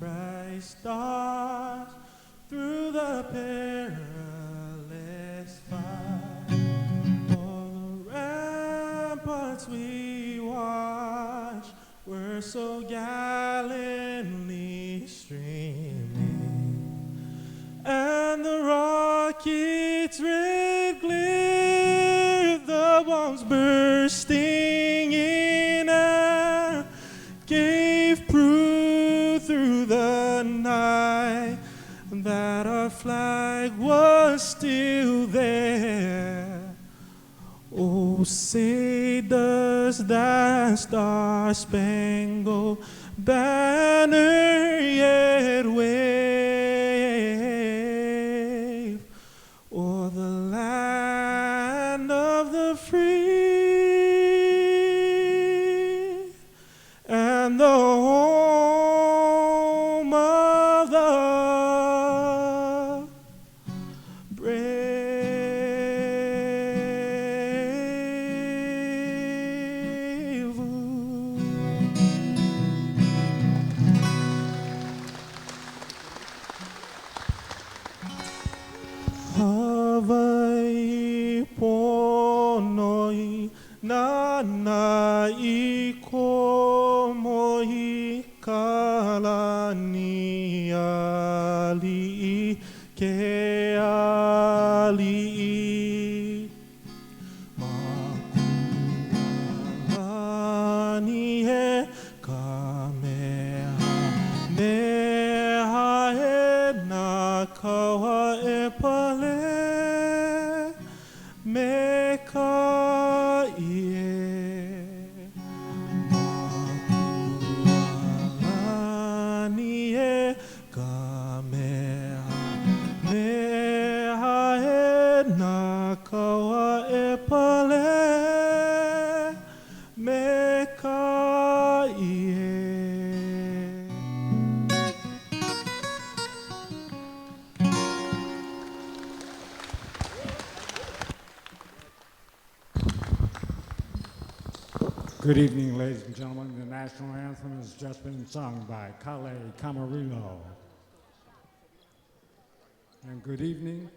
bright stars through the perilous fight. All the ramparts we watched were so gallantly streaming, and the rockets' red glare, the bombs bursting in air, gave proof through the night that our flag was still there. Oh, say does that star-spangled banner yet wave o'er the land of the free and the home of the brave? Havai ponoi nana I komoi kalani ali ke ali makuani he kamehameha he na kawa e pale me ka ie makuani e kamehameha he na kawa e pale me ka ie. Good evening, ladies and gentlemen. The national anthem has just been sung by Kale Camarillo. And good evening.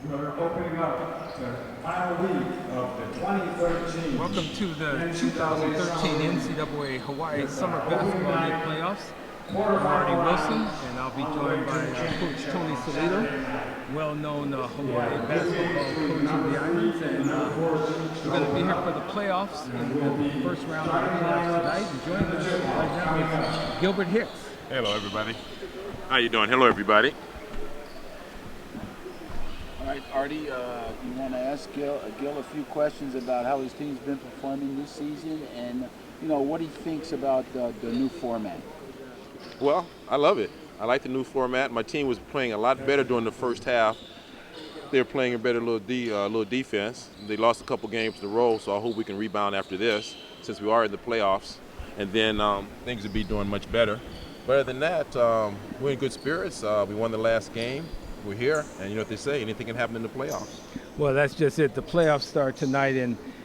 We're opening up the final week of the 2013. Welcome to the 2013 NCAA Hawaii Summer Basketball League Playoffs. I'm Artie Wilson, and I'll be joined by Coach Tony Salito, well-known Hawaii basketball coach of the Islands. And we're going to be here for the playoffs in the first round of the playoffs tonight. And joining us right now is Gilbert Hicks. Hello, everybody. How you doing? Hello, everybody. All right, Artie, you want to ask Gil a few questions about how his team's been performing this season and, what he thinks about the new format. Well, I love it. I like the new format. My team was playing a lot better during the first half. They were playing a better little defense. They lost a couple games in a row, so I hope we can rebound after this since we are in the playoffs. And then things will be doing much better. But other than that, we're in good spirits. We won the last game. We're here, and you know what they say, anything can happen in the playoffs. Well, that's just it. The playoffs start tonight,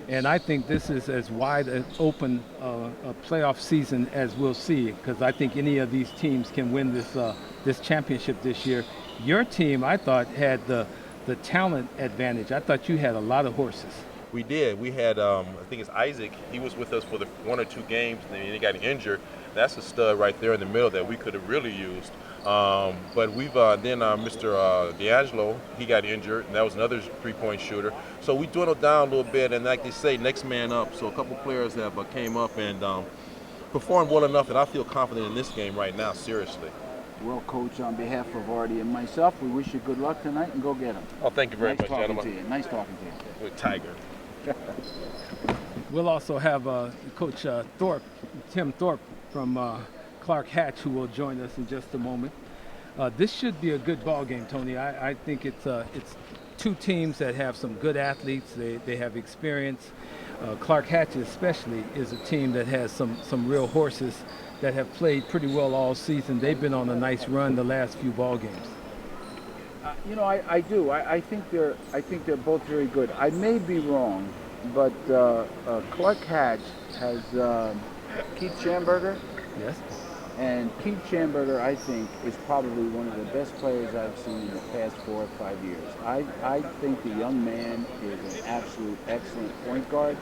and I think this is as wide an open a playoff season as we'll see, because I think any of these teams can win this championship this year. Your team, I thought, had the talent advantage. I thought you had a lot of horses. We did. We had, I think it's Isaac. He was with us for the 1 or 2 games, and then he got injured. That's a stud right there in the middle that we could have really used. But we've then Mr. D'Angelo, he got injured, and that was another 3-point shooter. So we dwindled down a little bit, and like they say, next man up. So a couple players have came up and performed well enough that I feel confident in this game right now, seriously. Well, Coach, on behalf of Artie and myself, we wish you good luck tonight and go get them. Oh, thank you very much, gentlemen. Nice talking to you. With Tiger. We'll also have Coach Tim Thorpe from Clark Hatch, who will join us in just a moment. This should be a good ball game, Tony. I think it's two teams that have some good athletes. They have experience. Clark Hatch especially is a team that has some real horses that have played pretty well all season. They've been on a nice run the last few ball games. I do. I think they're both very good. I may be wrong, but Clark Hatch has Keith Schamberger. Yes. And Keith Schamberger, I think, is probably one of the best players I've seen in the past 4 or 5 years. I think the young man is an absolute excellent point guard.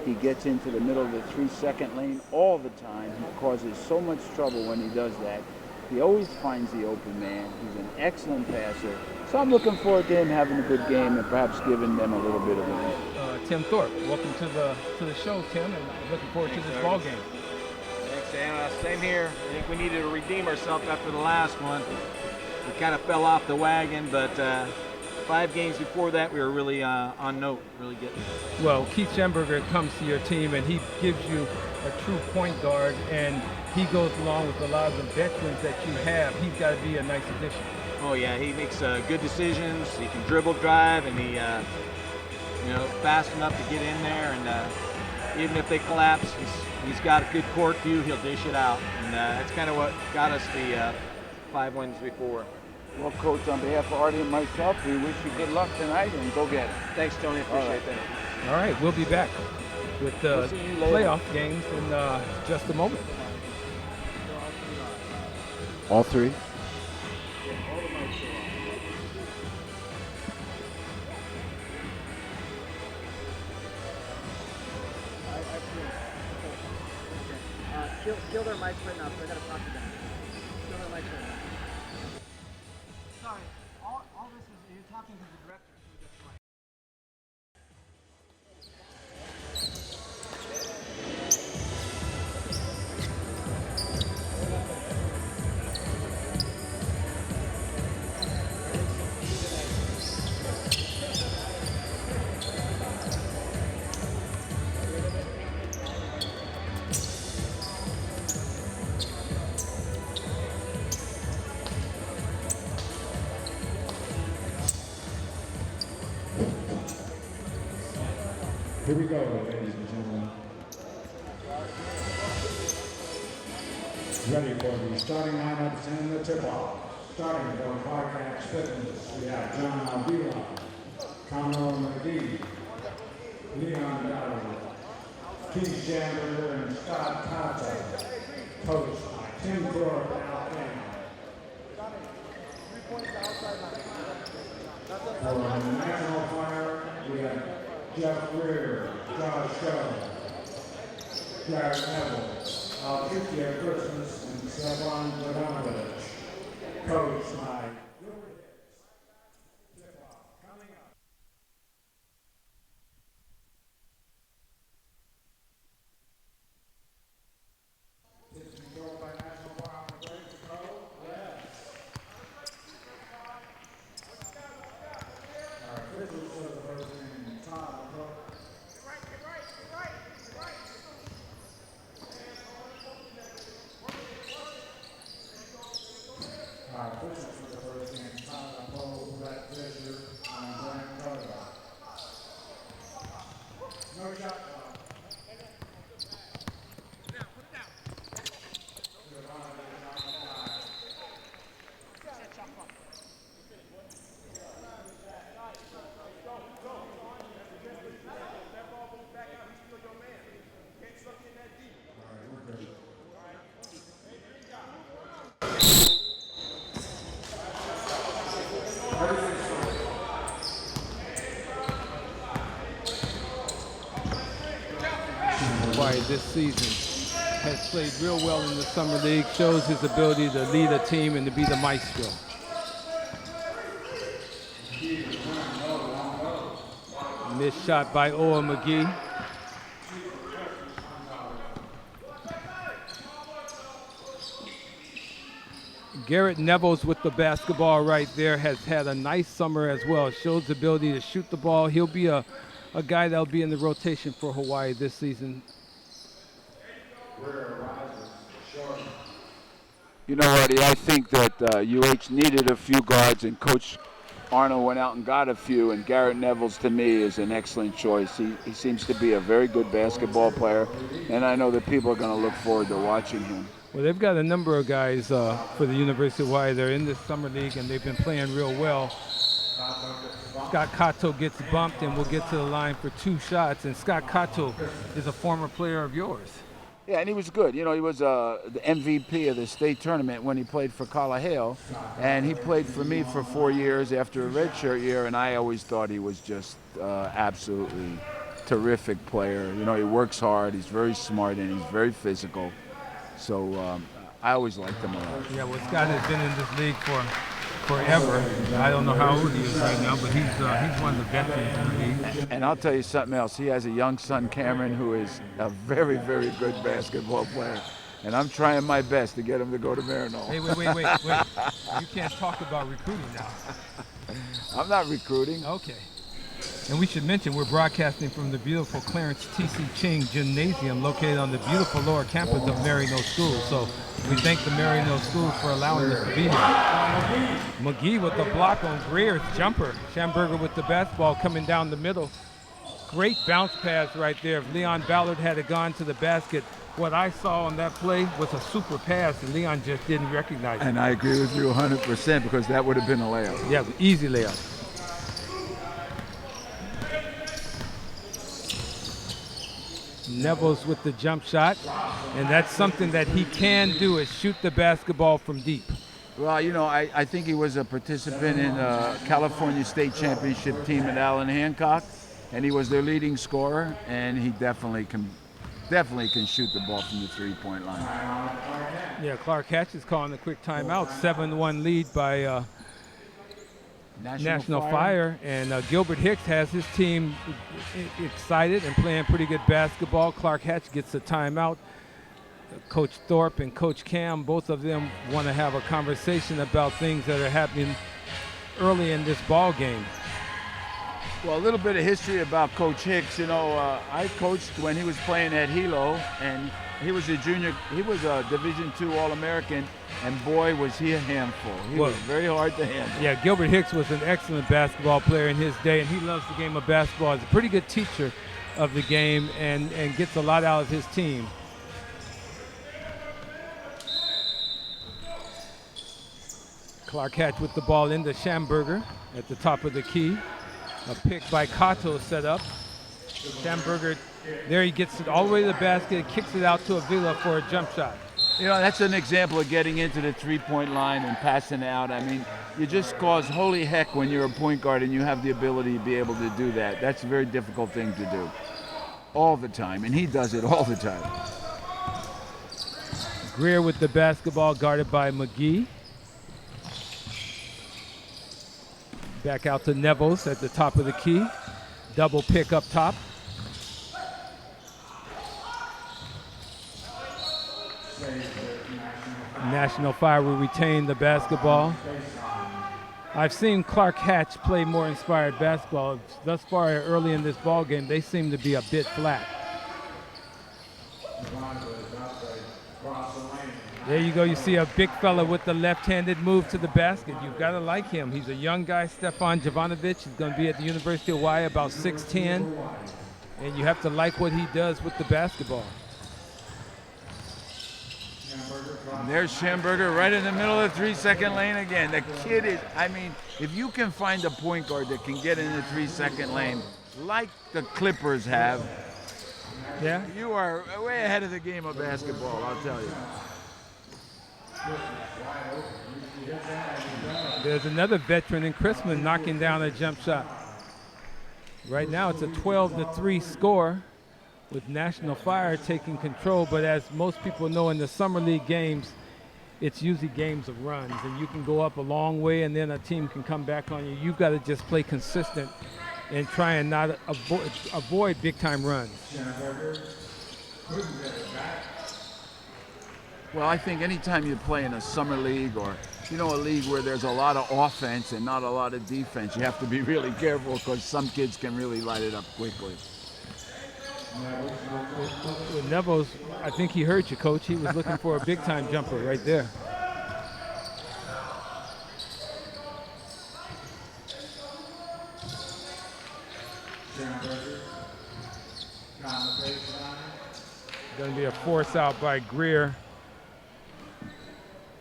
He gets into the middle of the 3-second lane all the time. He causes so much trouble when he does that. He always finds the open man. He's an excellent passer. So I'm looking forward to him having a good game and perhaps giving them a little bit of a lead. Tim Thorpe, welcome to the show, Tim, and looking forward to this ball game. Thanks, Dan. Same here. I think we needed to redeem ourselves after the last one. We kind of fell off the wagon, but 5 games before that, we were really on note, really getting it. Well, Keith Schamberger comes to your team, and he gives you a true point guard, and he goes along with a lot of the veterans that you have. He's got to be a nice addition. Oh, yeah, he makes good decisions. He can dribble, drive, and he, fast enough to get in there. And even if they collapse, he's got a good court view. He'll dish it out. And that's kind of what got us the 5 wins before. Well, Coach, on behalf of Artie and myself, we wish you good luck tonight and go get it. Thanks, Tony. Appreciate that. All right, we'll be back with the playoff games in just a moment. All 3? Kill their mics right now, so I gotta talk to them. Kill their mics right now. Sorry, all this is, you're talking to the director, so that's why. Here we go, ladies and gentlemen. Ready for the starting lineups and the tip-off. Starting for Clark Hatch Fitness, we have John Avila, Conor McGee, Leon Dowd, Keith Schamberger, and Scott Cato. Coached by Tim Thorpe and Alabama. For the National Fire, we have Jeff Greer, Josh Jones, Jared Neville, Altutia Christmas, and Stefan Bogdanovich. Coach by coming up. It's controlled by National Fire. Ready to go? Yes. Our officials for the first inning, Tom McCook. Our officials for the first inning, Tyler Poe, Brett Fisher, and Brian Carter. No shot clock. Hawaii this season has played real well in the Summer League, shows his ability to lead a team and to be the maestro. Missed shot by Oa McGee. Garrett Neville's with the basketball right there, has had a nice summer as well. Shows the ability to shoot the ball. He'll be a guy that'll be in the rotation for Hawaii this season. You know, Artie, I think that UH needed a few guards, and Coach Arnold went out and got a few, and Garrett Neville's, to me, is an excellent choice. He seems to be a very good basketball player, and I know that people are going to look forward to watching him. Well, they've got a number of guys for the University of Hawaii. They're in this summer league, and they've been playing real well. Scott Cato gets bumped and will get to the line for 2 shots, and Scott Cato is a former player of yours. Yeah, and he was good. You know, he was the MVP of the state tournament when he played for Colorado, and he played for me for 4 years after a redshirt year, and I always thought he was just absolutely terrific player. You know, he works hard, he's very smart, and he's very physical. So I always liked him a lot. Yeah, well, Scott has been in this league for forever. I don't know how old he is right now, but he's one of the veterans in the league. And I'll tell you something else. He has a young son, Cameron, who is a very, very good basketball player. And I'm trying my best to get him to go to Maryknoll. Hey, wait. You can't talk about recruiting now. I'm not recruiting. Okay. And we should mention we're broadcasting from the beautiful Clarence T.C. Ching Gymnasium located on the beautiful lower campus of Maryknoll School. So we thank the Maryknoll School for allowing us to be here. McGee with the block on Greer's jumper. Schamberger with the basketball coming down the middle. Great bounce pass right there. If Leon Ballard had gone to the basket, what I saw on that play was a super pass, and Leon just didn't recognize it. And I agree with you 100% because that would have been a layup. Yeah, easy layup. Nevels with the jump shot, and that's something that he can do, is shoot the basketball from deep. Well, you know, I think he was a participant in a California State Championship team at Allen Hancock, and he was their leading scorer, and he definitely can shoot the ball from the three-point line. Yeah, Clark Hatch is calling a quick timeout. 7-1 lead by National Fire, and Gilbert Hicks has his team excited and playing pretty good basketball. Clark Hatch gets a timeout. Coach Thorpe and Coach Cam, both of them want to have a conversation about things that are happening early in this ball game. Well, a little bit of history about Coach Hicks. You know, I coached when he was playing at Hilo, and he was a junior. He was a Division II All-American, and boy, was he a handful. He was very hard to handle. Yeah, Gilbert Hicks was an excellent basketball player in his day, and he loves the game of basketball. He's a pretty good teacher of the game and gets a lot out of his team. Clark Hatch with the ball into Schamberger at the top of the key. A pick by Cato set up. Schamberger, there he gets it all the way to the basket, kicks it out to Avila for a jump shot. You know, that's an example of getting into the three-point line and passing out. I mean, you just cause holy heck when you're a point guard and you have the ability to be able to do that. That's a very difficult thing to do all the time, and he does it all the time. Greer with the basketball guarded by McGee. Back out to Nevels at the top of the key. Double pick up top. National Fire will retain the basketball. I've seen Clark Hatch play more inspired basketball. Thus far, early in this ball game, they seem to be a bit flat. There you go. You see a big fella with the left-handed move to the basket. You've got to like him. He's a young guy, Stefan Jovanovic. He's going to be at the University of Hawaii, about 6'10", and you have to like what he does with the basketball. And there's Schamberger right in the middle of the 3-second lane again. The kid is, I mean, if you can find a point guard that can get in the 3-second lane like the Clippers have, yeah, you are way ahead of the game of basketball, I'll tell you. There's another veteran in Chrisman knocking down a jump shot. Right now it's a 12-3 score with National Fire taking control, but as most people know, in the summer league games, it's usually games of runs, and you can go up a long way and then a team can come back on you. You've got to just play consistent and try and not avoid big-time runs. Well, I think anytime you play in a summer league or, you know, a league where there's a lot of offense and not a lot of defense, you have to be really careful because some kids can really light it up quickly. With Nevels, I think he heard you, Coach. He was looking for a big-time jumper right there. Going to be a force out by Greer.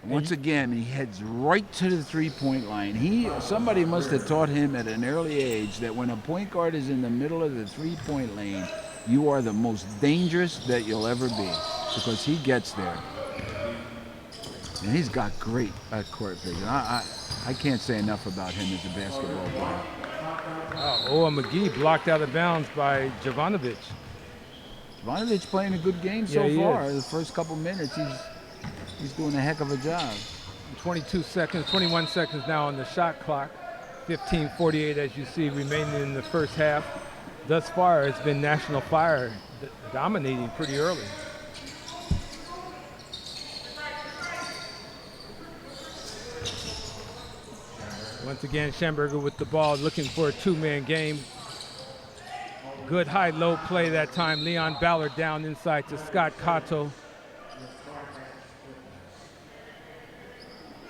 Once again, he heads right to the three-point line. Somebody must have taught him at an early age that when a point guard is in the middle of the three-point lane, you are the most dangerous that you'll ever be. because he gets there. And he's got great court vision. I can't say enough about him as a basketball player. Owen McGee blocked out of bounds by Jovanovic. Jovanovic playing a good game so he far. is. The first couple minutes, he's doing a heck of a job. 21 seconds now on the shot clock. 15:48 as you see remaining in the first half. Thus far, it's been National Fire dominating pretty early. Once again, Schamberger with the ball, looking for a two-man game. Good high-low play that time. Leon Ballard down inside to Scott Cato.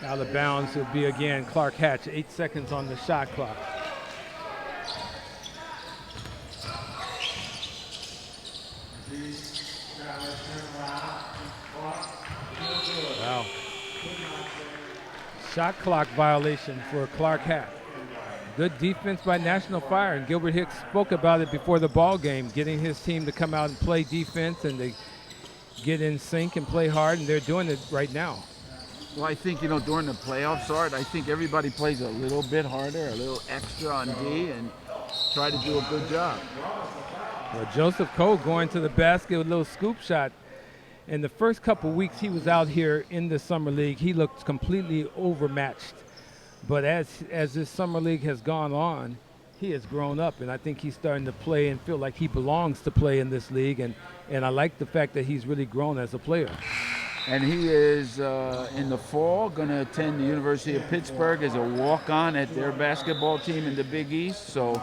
Out of bounds will be again Clark Hatch. 8 seconds on the shot clock. Wow. Shot clock violation for Clark Hatch. Good defense by National Fire, and Gilbert Hicks spoke about it before the ball game, getting his team to come out and play defense and to get in sync and play hard, and they're doing it right now. Well, I think, during the playoffs, Art, I think everybody plays a little bit harder, a little extra on D, and try to do a good job. Well, Joseph Cole going to the basket with a little scoop shot. In the first couple weeks he was out here in the Summer League, he looked completely overmatched. But as this Summer League has gone on, he has grown up, and I think he's starting to play and feel like he belongs to play in this league, and I like the fact that he's really grown as a player. And he is, in the fall, going to attend the University of Pittsburgh as a walk-on at their basketball team in the Big East. So,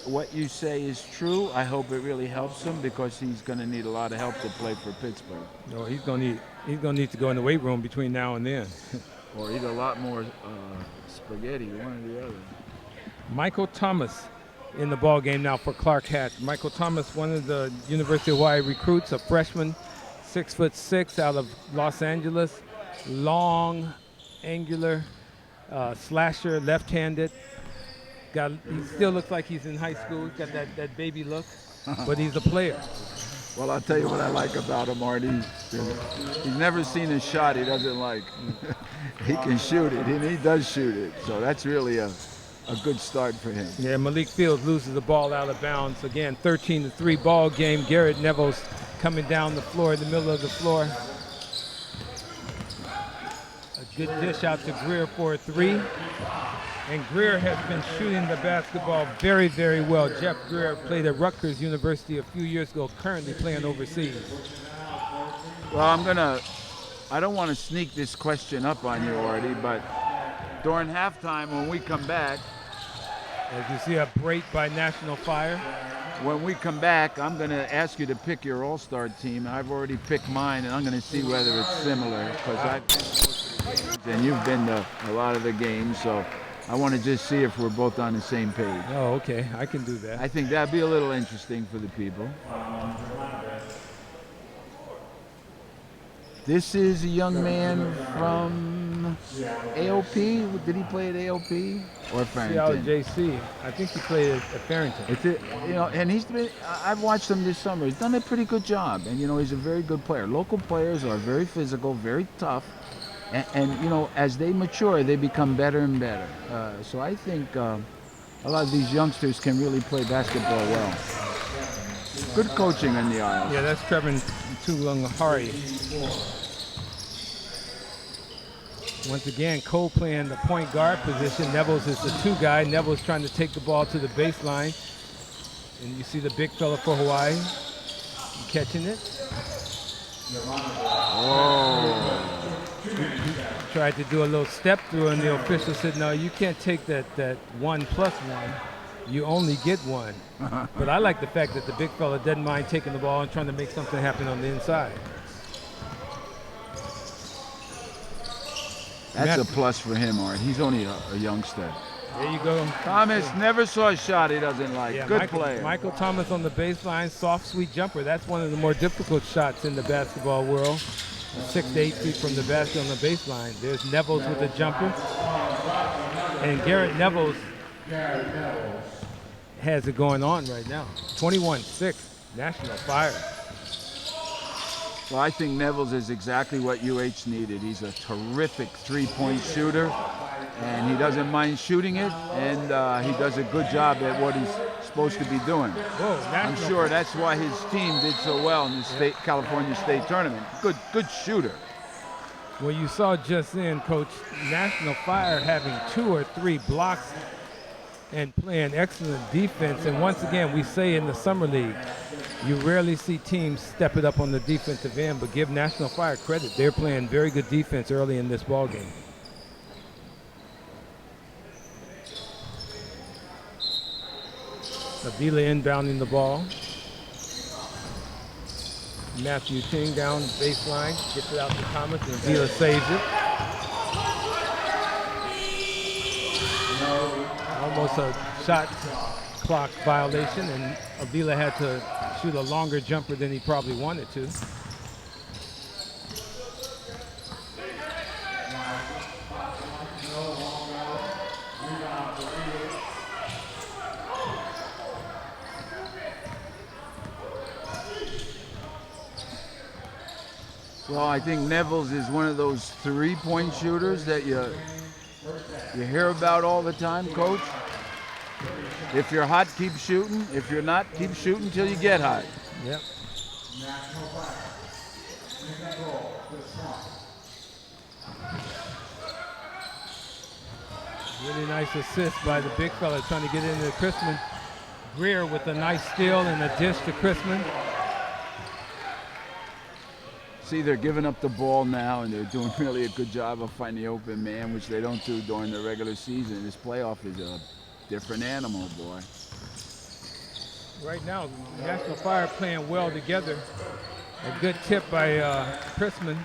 what you say is true. I hope it really helps him because he's going to need a lot of help to play for Pittsburgh. No, he's going to need to go in the weight room between now and then. Or eat a lot more spaghetti, one or the other. Michael Thomas in the ball game now for Clark Hatch. Michael Thomas, one of the University of Hawaii recruits, a freshman, 6'6", out of Los Angeles. Long, angular, slasher, left-handed. He still looks like he's in high school. He's got that baby look, but he's a player. Well, I'll tell you what I like about him, Art. He's never seen a shot he doesn't like. He can shoot it, and he does shoot it. So that's really a good start for him. Yeah, Malik Fields loses the ball out of bounds. Again, 13-3 ball game. Garrett Nevels coming down the floor, in the middle of the floor. A good dish out to Greer for a three. And Greer has been shooting the basketball very, very well. Jeff Greer played at Rutgers University a few years ago, currently playing overseas. Well, I don't want to sneak this question up on you, Artie, but during halftime when we come back, as you see a break by National Fire. When we come back, I'm going to ask you to pick your all-star team. I've already picked mine, and I'm going to see whether it's similar, because and you've been to a lot of the games, so I want to just see if we're both on the same page. Oh, okay. I can do that. I think that'd be a little interesting for the people. This is a young man from AOP. Did he play at AOP or Farrington? JC. I think he played at Farrington. And I've watched him this summer. He's done a pretty good job, and he's a very good player. Local players are very physical, very tough, and as they mature, they become better and better. So I think a lot of these youngsters can really play basketball well. Good coaching in the aisle. Yeah, that's Trevor Tulunghari. Once again, Cole playing the point guard position. Nevels is the two guy. Nevels trying to take the ball to the baseline. And you see the big fella for Hawaii catching it. Oh. He tried to do a little step through, and the official said, no, you can't take that 1+1. You only get one. But I like the fact that the big fella doesn't mind taking the ball and trying to make something happen on the inside. That's a plus for him, Art. He's only a youngster. There you go. Thomas never saw a shot he doesn't like. Yeah, Good player. Michael Thomas on the baseline, soft, sweet jumper. That's one of the more difficult shots in the basketball world. 6 to 8 feet from the basket on the baseline. There's Nevels with a jumper. And Garrett Nevels has it going on right now. 21-6, National Fire. Well, I think Nevels is exactly what UH needed. He's a terrific three-point shooter, and he doesn't mind shooting it, and he does a good job at what he's supposed to be doing. I'm sure that's why his team did so well in the California State Tournament. Good shooter. Well, you saw just then, Coach, National Fire having 2 or 3 blocks and playing excellent defense. And once again, we say in the Summer League, you rarely see teams step it up on the defensive end, but give National Fire credit. They're playing very good defense early in this ball game. Avila inbounding the ball. Matthew Ting down baseline, gets it out to Thomas, and Avila saves it. Almost a shot clock violation, and Avila had to shoot a longer jumper than he probably wanted to. Well, I think Nevels is one of those three-point shooters that you hear about all the time, Coach. If you're hot, keep shooting. If you're not, keep shooting till you get hot. Yep. Really nice assist by the big fella trying to get into Chrisman. Greer with a nice steal and a dish to Chrisman. See, they're giving up the ball now, and they're doing really a good job of finding the open man, which they don't do during the regular season. This playoff is a different animal, boy. Right now, National Fire playing well together. A good tip by Chrisman.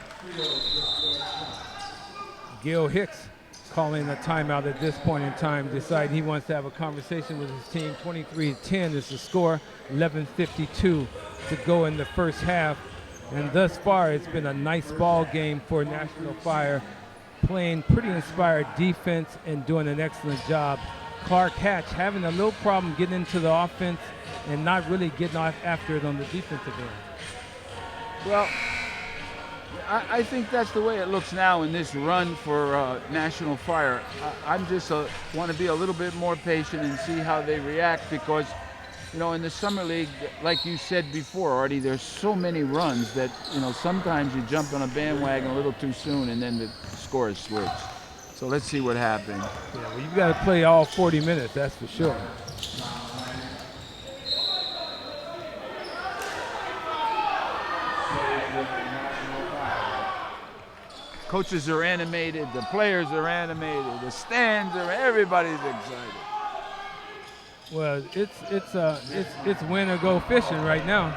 Gil Hicks calling a timeout at this point in time, deciding he wants to have a conversation with his team. 23-10 is the score, 11:52 to go in the first half. And thus far, it's been a nice ball game for National Fire, playing pretty inspired defense and doing an excellent job. Clark Hatch having a little problem getting into the offense and not really getting off after it on the defensive end. Well, I think that's the way it looks now in this run for National Fire. I'm just want to be a little bit more patient and see how they react, because you know, in the Summer League, like you said before, Artie, there's so many runs that, you know, sometimes you jump on a bandwagon a little too soon and then the score is switched. So let's see what happens. Yeah, well, you've got to play all 40 minutes, that's for sure. Coaches are animated, the players are animated, the stands are, everybody's excited. Well, it's win or go fishing right now.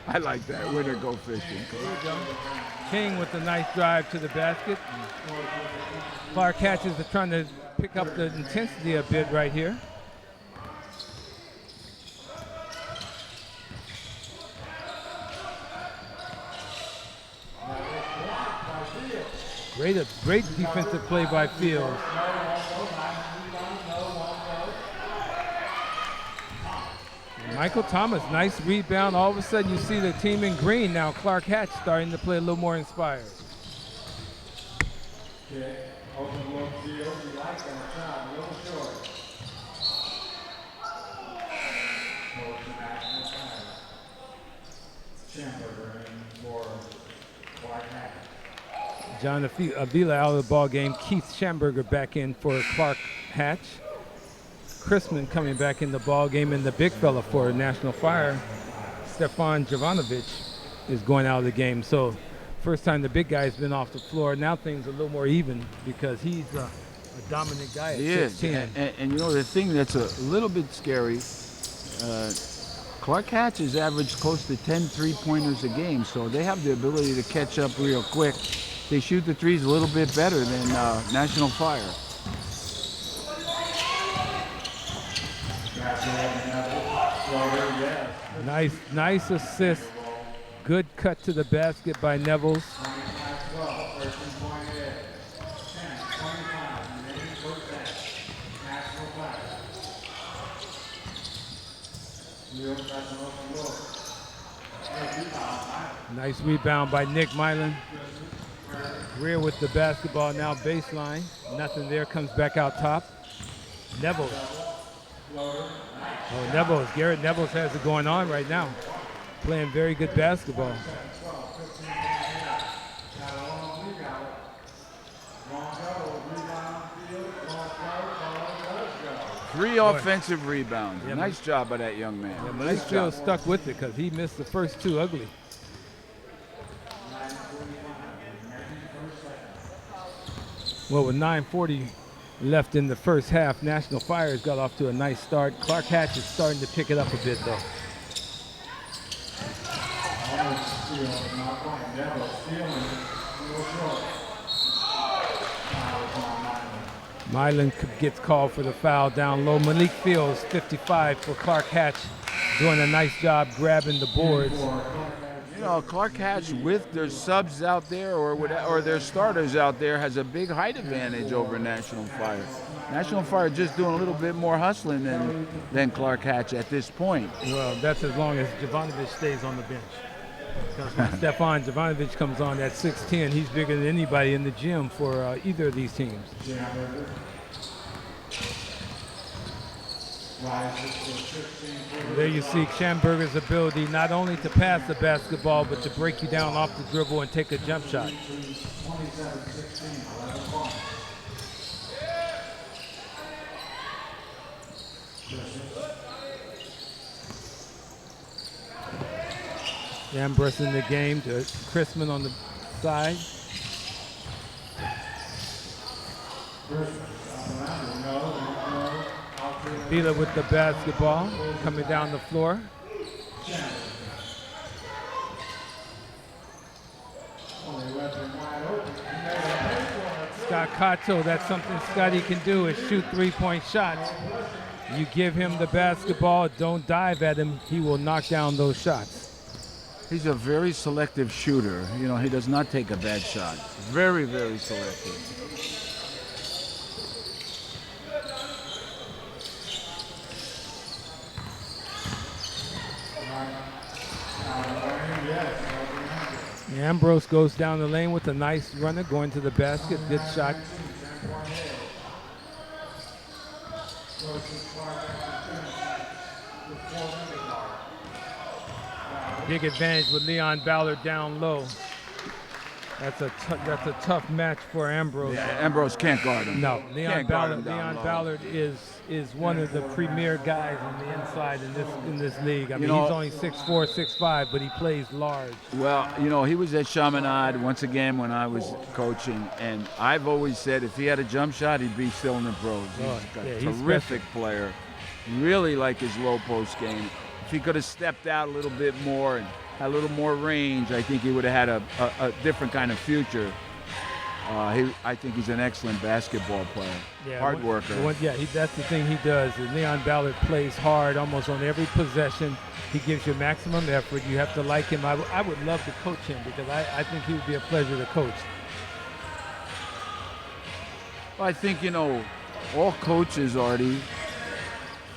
I like that, win or go fishing. King with a nice drive to the basket. Clark Hatch is trying to pick up the intensity a bit right here. Great defensive play by Fields. Michael Thomas, nice rebound. All of a sudden you see the team in green now. Clark Hatch starting to play a little more inspired. Open look field, you like that shot, a little short. Schamberger in for Clark Hatch. John Avila out of the ball game. Keith Schamberger back in for Clark Hatch. Chrisman coming back in the ball game, and the big fella for National Fire, Stefan Jovanovic, is going out of the game. So first time the big guy's been off the floor. Now things are a little more even because he's a dominant guy at 6'10". And you know, the thing that's a little bit scary, Clark Hatch has averaged close to 10 three-pointers a game, so they have the ability to catch up real quick. They shoot the threes a little bit better than National Fire. Nice assist. Good cut to the basket by Nevels. Nice rebound by Nick Milan. Greer with the basketball now baseline. Nothing there, comes back out top. Neville. Oh, Neville. Garrett Neville has it going on right now. Playing very good basketball. Three offensive rebounds. Yeah, nice job by that young man. Yeah, nice Malik job. Fields stuck with it because he missed the first two ugly. Well, with 9:40 left in the first half, National Fires got off to a nice start. Clark Hatch is starting to pick it up a bit, though. Milan gets called for the foul down low. Malik Fields, 55 for Clark Hatch, doing a nice job grabbing the boards. You know, Clark Hatch with their subs out there or their starters out there has a big height advantage over National Fire. National Fire just doing a little bit more hustling than Clark Hatch at this point. Well, that's as long as Jovanovic stays on the bench. Because when Stefan Jovanovic comes on at 6'10", he's bigger than anybody in the gym for either of these teams. There you see Schamberger's ability not only to pass the basketball, but to break you down off the dribble and take a jump shot. Ambrose in the game to Chrisman on the side. Vila with the basketball, coming down the floor. Scott Cato, that's something Scotty can do, is shoot three-point shots. You give him the basketball, don't dive at him, he will knock down those shots. He's a very selective shooter. You know, he does not take a bad shot. Very, very selective. Ambrose goes down the lane with a nice runner, going to the basket, good shot. Big advantage with Leon Ballard down low. That's a tough match for Ambrose. Yeah, Ambrose can't guard him. No, Leon Ballard is one of the premier guys on the inside in this league. I mean, he's only 6'4", 6'5", but he plays large. Well, you know, he was at Chaminade once again when I was coaching, and I've always said if he had a jump shot, he'd be still in the pros. He's a terrific player. Really like his low post game. If he could have stepped out a little bit more and had a little more range, I think he would have had a different kind of future. I think he's an excellent basketball player, hard worker. That's the thing he does. Leon Ballard plays hard almost on every possession. He gives you maximum effort. You have to like him. I would love to coach him because I think he would be a pleasure to coach. Well, I think, you know, all coaches already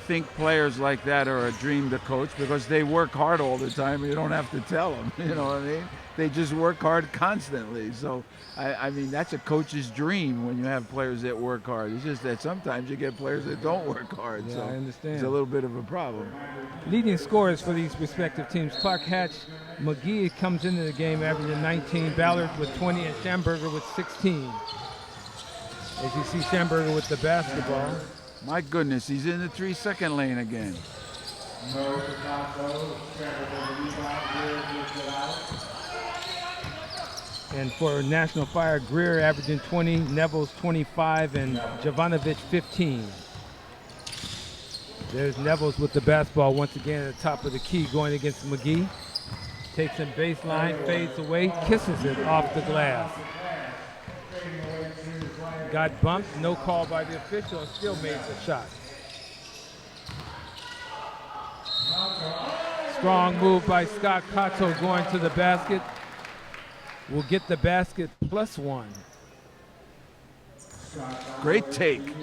think players like that are a dream to coach because they work hard all the time. You don't have to tell them, you know what I mean? They just work hard constantly. So, I mean, that's a coach's dream when you have players that work hard. It's just that sometimes you get players that don't work hard. Yeah, so I understand. It's a little bit of a problem. Leading scorers for these respective teams. Clark Hatch, McGee comes into the game averaging 19, Ballard with 20, and Schamberger with 16. As you see Schamberger with the basketball. My goodness, he's in the 3-second lane again. And for National Fire, Greer averaging 20, Neville's 25, and Jovanovic 15. There's Neville's with the basketball once again at the top of the key going against McGee. Takes him baseline, fades away, kisses it off the glass. Got bumped, no call by the official, and still made the shot. Strong move by Scott Cato going to the basket. Will get the basket +1. Great take.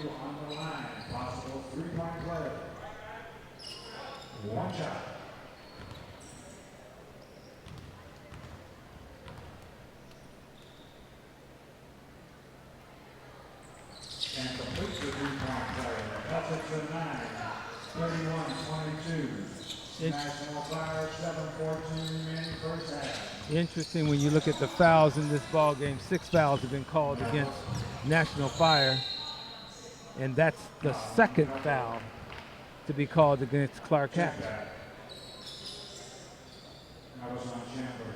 6-9, 31-22. National Fire, 7:14 remaining first half. Interesting when you look at the fouls in this ball game. 6 fouls have been called against National Fire, and that's the second foul to be called against Clark Hatch. That was on Schamberger.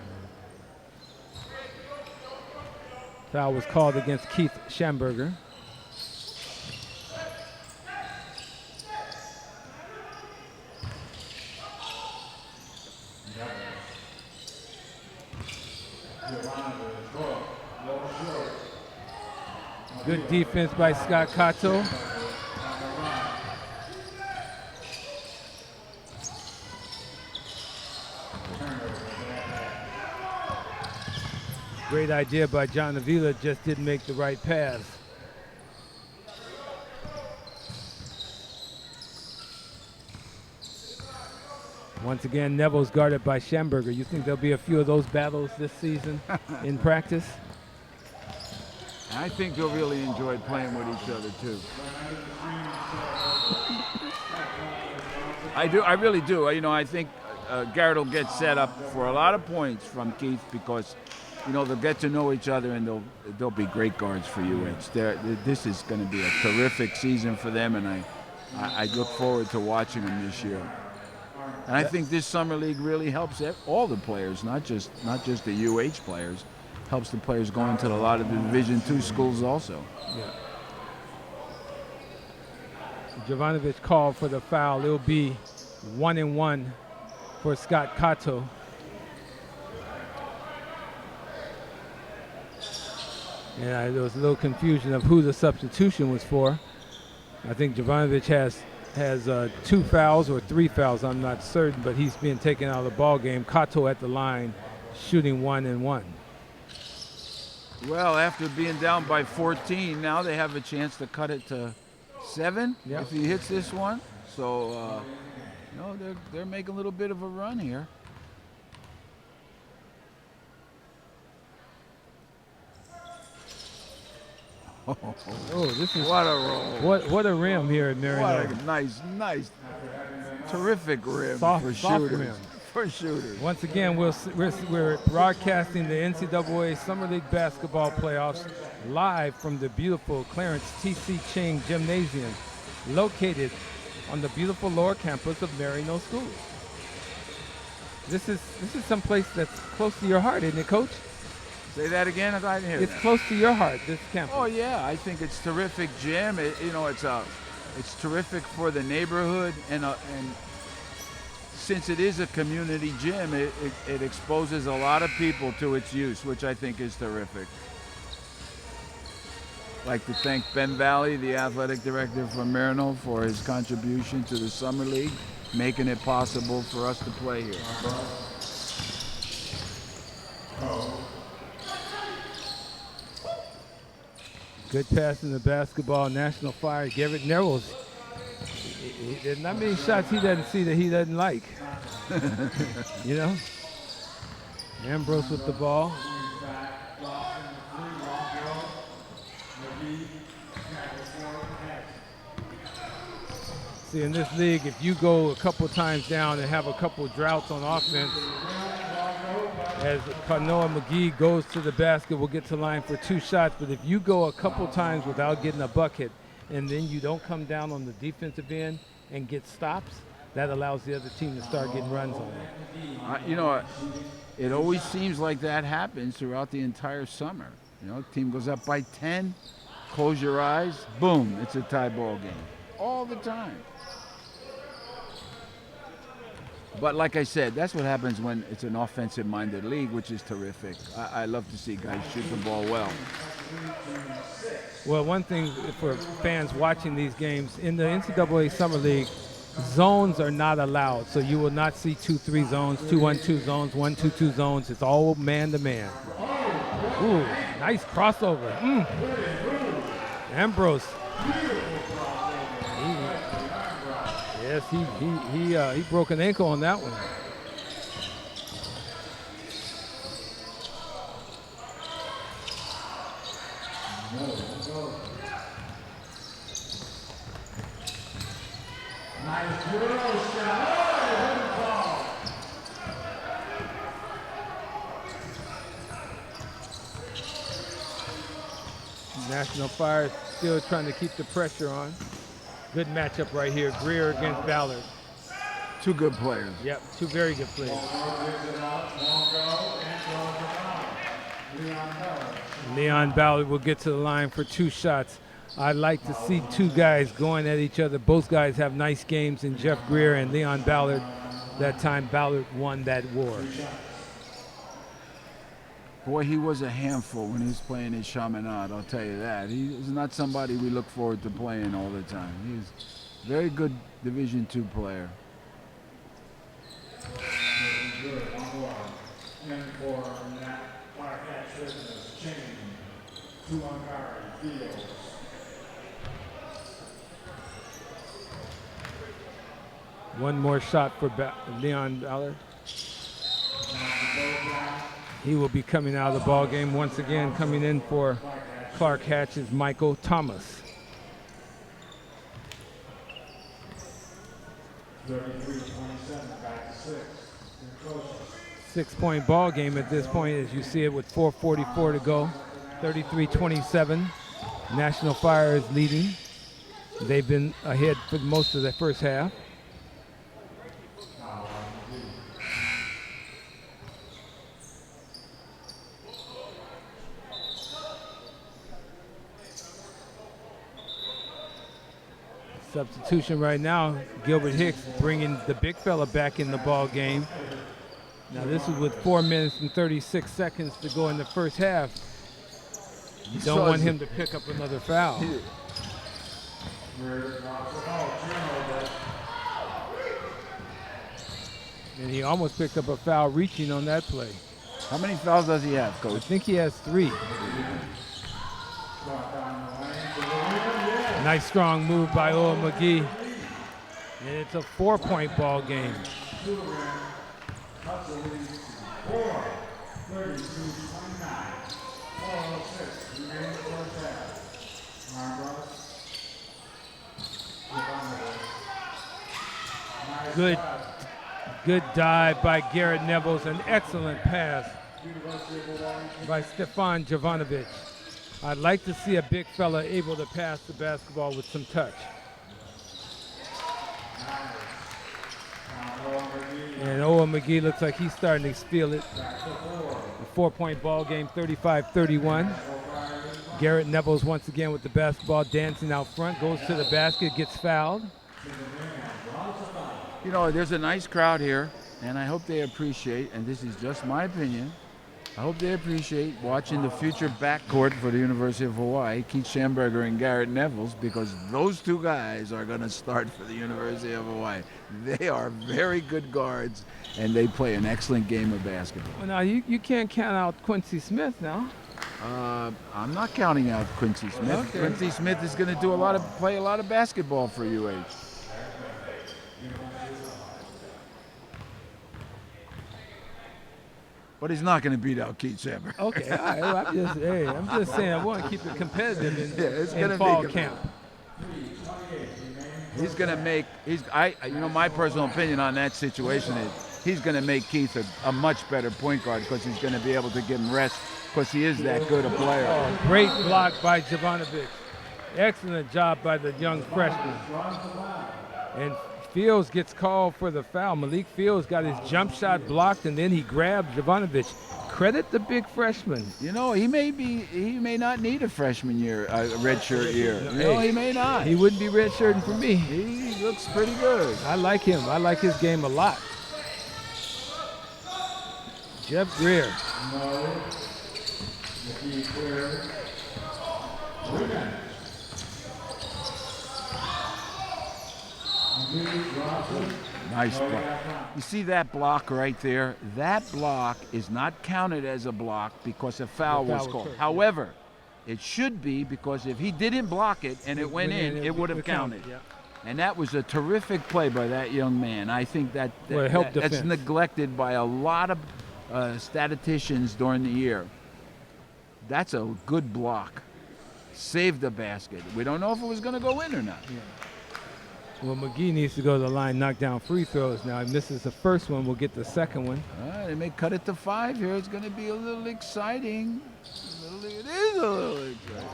Foul was called against Keith Schamberger. Good defense by Scott Cato. Great idea by John Avila, just didn't make the right pass. Once again, Neville's guarded by Schamberger. You think there'll be a few of those battles this season in practice? I think they'll really enjoy playing with each other too. I really do. You know, I think Garrett will get set up for a lot of points from Keith because, you know, they'll get to know each other and they'll be great guards for UH. This is going to be a terrific season for them, and I look forward to watching them this year. And I think this summer league really helps all the players, not just the UH players. Helps the players go into a lot of the Division II schools also. Yeah. Jovanovic called for the foul. It'll be 1-1 for Scott Cato. And there was a little confusion of who the substitution was for. I think Jovanovic has 2 fouls or 3 fouls. I'm not certain, but he's being taken out of the ball game. Cato at the line, shooting 1-1. Well, after being down by 14, now they have a chance to cut it to 7 if he hits this one. So, you know, they're making a little bit of a run here. Oh, this is what a roll! What a rim here at Marino. What a nice, terrific rim Soft shooters. rim. For shooters. Once again, we're broadcasting the NCAA Summer League Basketball Playoffs live from the beautiful Clarence T.C. Ching Gymnasium, located on the beautiful lower campus of Marino School. This is some place that's close to your heart, isn't it, Coach? Say that again. I didn't hear It's that. close to your heart, this campus. Oh yeah, I think it's terrific gym. You know, it's terrific for the neighborhood, and since it is a community gym, it exposes a lot of people to its use, which I think is terrific. I'd like to thank Ben Valley, the athletic director from Marino, for his contribution to the Summer League, making it possible for us to play here. Good pass in the basketball. National Fire. Garrett Narrows. There's not many shots he doesn't see that he doesn't like. You know? Ambrose with the ball. See, in this league, if you go a couple times down and have a couple droughts on offense, as Kanoa McGee goes to the basket, we'll get to line for 2 shots. But if you go a couple times without getting a bucket, and then you don't come down on the defensive end and get stops, that allows the other team to start getting runs on it. You know, it always seems like that happens throughout the entire summer. You know, team goes up by 10, close your eyes, boom, it's a tie ball game. All the time. But like I said, that's what happens when it's an offensive-minded league, which is terrific. I love to see guys shoot the ball well. Well, one thing for fans watching these games, in the NCAA Summer League, zones are not allowed. So you will not see 2-3 zones, 2-1-2 zones, 1-2-2 zones. It's all man-to-man. Ooh, nice crossover. Ambrose. Yes, he broke an ankle on that one. Nice drill shot. Oh, good ball. National Fire still trying to keep the pressure on. Good matchup right here. Greer against Ballard. Two good players. Yep, two very good players. Leon Ballard will get to the line for 2 shots. I'd like to see 2 guys going at each other. Both guys have nice games in Jeff Greer and Leon Ballard. That time Ballard won that war. Boy, he was a handful when he was playing in Chaminade, I'll tell you that. He was not somebody we look forward to playing all the time. He was a very good Division II player. Good. One more. And for that Clark Hatch business, chain. 2 on guard, Fields. One more shot for Leon Ballard. He will be coming out of the ball game once again. Coming in for Clark Hatch is Michael Thomas. 33-27, back to 6. 6-point ball game at this point, as you see it with 4:44 to go. 33-27. National Fire is leading. They've been ahead for most of the first half. Substitution right now, Gilbert Hicks bringing the big fella back in the ball game. Now this is with 4 minutes and 36 seconds to go in the first half. You don't want him to pick up another foul. And he almost picked up a foul reaching on that play. How many fouls does he have, I Coach? think he has 3. Nice strong move by Owen McGee. And it's a 4-point ball game. 4, 32-29. 4:06 remaining first half. Good dive by Garrett Nevels. An excellent pass by Stefan Jovanovic. I'd like to see a big fella able to pass the basketball with some touch. And Owen McGee looks like he's starting to feel it. A 4-point ball game, 35-31. Garrett Nevels once again with the basketball, dancing out front, goes to the basket, gets fouled. You know, there's a nice crowd here, and I hope they appreciate, and this is just my opinion, I hope they appreciate watching the future backcourt for the University of Hawaii, Keith Schamberger and Garrett Nevels, because those 2 guys are going to start for the University of Hawaii. They are very good guards, and they play an excellent game of basketball. Well, now you can't count out Quincy Smith now. I'm not counting out Quincy Smith. Okay. Quincy Smith is going to play a lot of basketball for UH. But he's not going to beat out Keith Schamberger. Okay, all right. Well, I'm just saying I want to keep it competitive in gonna fall be camp. He's going to make. My personal opinion on that situation is he's going to make Keith a much better point guard because he's going to be able to give him rest because he is that good a player. Oh, great block by Jovanovic. Excellent job by the young freshman. And Fields gets called for the foul. Malik Fields got his jump shot blocked, and then he grabbed Jovanovic. Credit the big freshman. You know, he may not need a freshman year, a redshirt year. No, he may not. He wouldn't be redshirting for me. He looks pretty good. I like him. I like his game a lot. Jeff Greer. Nice block. You see that block right there? That block is not counted as a block because a foul was called. However, it should be because if he didn't block it and it went in, it would have counted. Yeah. And that was a terrific play by that young man. I think that's defense. neglected by a lot of statisticians during the year. That's a good block. Saved the basket. We don't know if it was going to go in or not. Yeah. Well, McGee needs to go to the line, knock down free throws. Now, he misses the first one. We'll get the second one. They may cut it to 5 here. It's going to be a little exciting. It is a little exciting.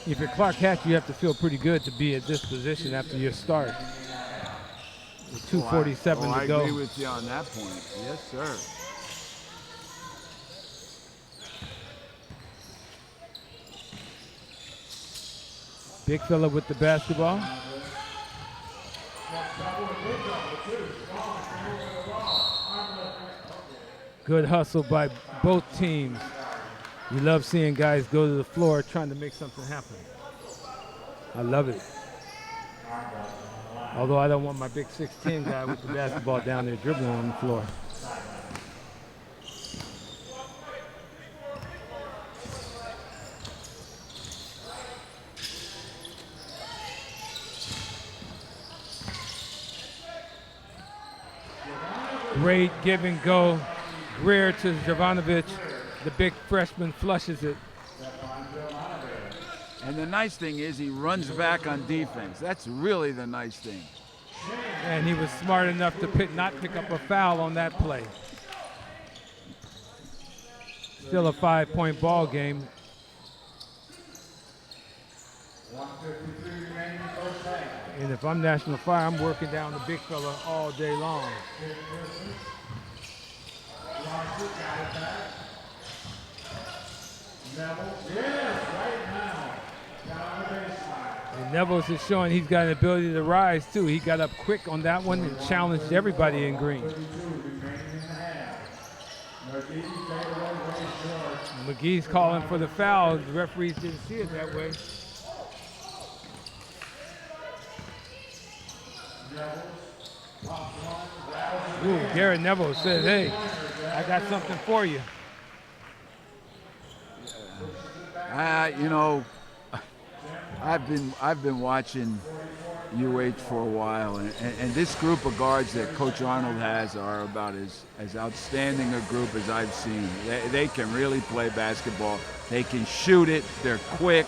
If you're Clark Hatch, you have to feel pretty good to be at this position after your start. With 2:47 to go. I agree with you on that point. Yes, sir. Big fella with the basketball. Good hustle by both teams. You love seeing guys go to the floor trying to make something happen. I love it. Although I don't want my big 6'10" guy with the basketball down there dribbling on the floor. Great give and go. Greer to Jovanovic. The big freshman flushes it. And the nice thing is he runs back on defense. That's really the nice thing. And he was smart enough to not pick up a foul on that play. Still a 5-point ball game. And if I'm National Fire, I'm working down the big fella all day long. And Nevels is showing he's got an ability to rise too. He got up quick on that one and challenged everybody in green. McGee's calling for the foul. The referees didn't see it that way. Ooh, Garrett Neville says, hey, I got something for you. You know, I've been watching UH for a while, and this group of guards that Coach Arnold has are about as outstanding a group as I've seen. They can really play basketball. They can shoot it. They're quick.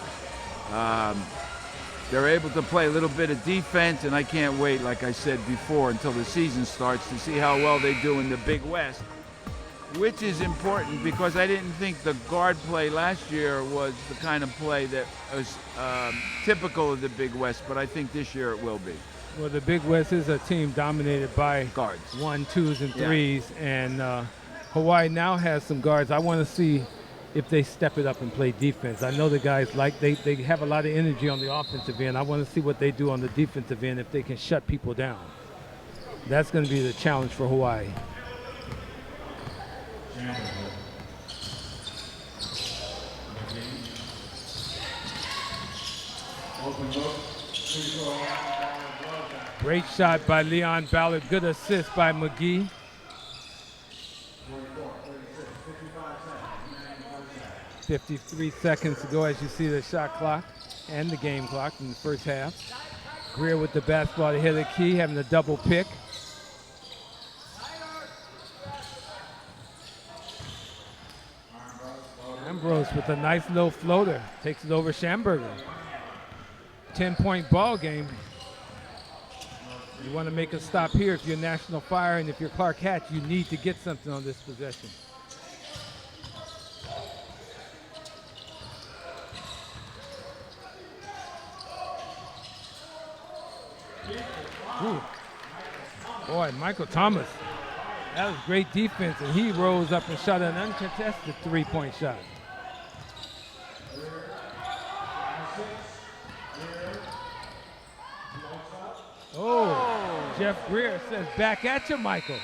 They're able to play a little bit of defense, and I can't wait, like I said before, until the season starts to see how well they do in the Big West, which is important because I didn't think the guard play last year was the kind of play that was typical of the Big West, but I think this year it will be. Well, the Big West is a team dominated by guards, 1, 2s, and 3s, and Hawaii now has some guards. I want to see if they step it up and play defense. I know the guys they have a lot of energy on the offensive end. I want to see what they do on the defensive end if they can shut people down. That's going to be the challenge for Hawaii. Great shot by Leon Ballard. Good assist by McGee. 53 seconds to go as you see the shot clock and the game clock in the first half. Greer with the basketball to hit the key, having a double pick. Ambrose with a nice low floater. Takes it over Schamberger. 10-point ball game. You want to make a stop here if you're National Fire, and if you're Clark Hatch, you need to get something on this possession. Ooh. Boy, Michael Thomas. That was great defense, and he rose up and shot an uncontested 3-point shot. Oh, Jeff Greer says, back at you, Michael.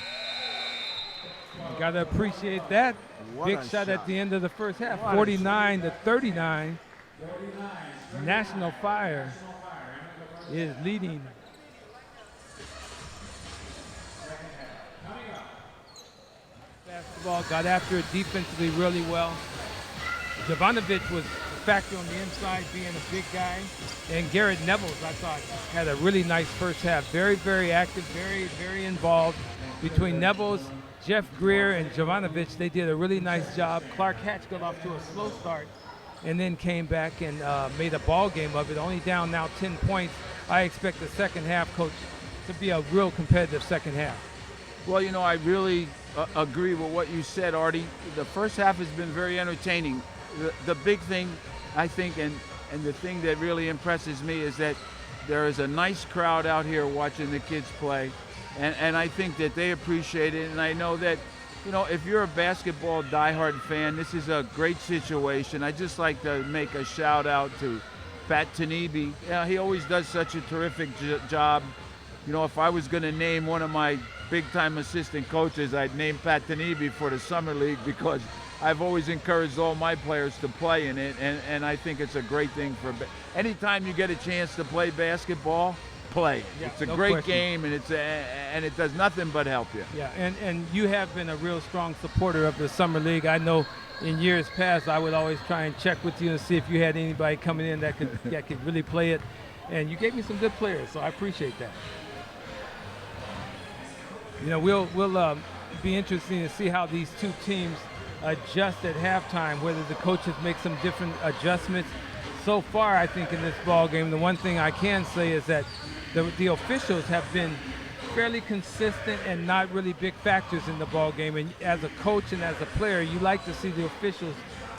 You got to appreciate that. Big shot at the end of the first half, 49-39. National Fire is leading. Basketball, got after it defensively really well. Jovanovic was a factor on the inside, being a big guy. And Garrett Nevels, I thought, had a really nice first half. Very, very active, very, very involved. Between Nevels, Jeff Greer, and Jovanovic, they did a really nice job. Clark Hatch got off to a slow start, and then came back and made a ball game of it. Only down now 10 points. I expect the second half, Coach, to be a real competitive second half. Well, you know, I really agree with what you said, Artie. The first half has been very entertaining. The big thing, I think, and the thing that really impresses me is that there is a nice crowd out here watching the kids play, and I think that they appreciate it. And I know that, you know, if you're a basketball diehard fan, this is a great situation. I'd just like to make a shout out to Pat Tanebi. He always does such a terrific job. You know, if I was going to name one of my big-time assistant coaches, I'd name Pat Tanebi for the Summer League, because I've always encouraged all my players to play in it, and I think it's a great thing for anytime you get a chance to play basketball, play. Yeah, it's a no great question. game, and it does nothing but help you. Yeah, and you have been a real strong supporter of the Summer League. I know in years past I would always try and check with you and see if you had anybody coming in that could really play it, and you gave me some good players, so I appreciate that. You know, we'll be interesting to see how these two teams adjust at halftime, whether the coaches make some different adjustments. So far, I think in this ball game, the one thing I can say is that the officials have been fairly consistent and not really big factors in the ball game. And as a coach and as a player, you like to see the officials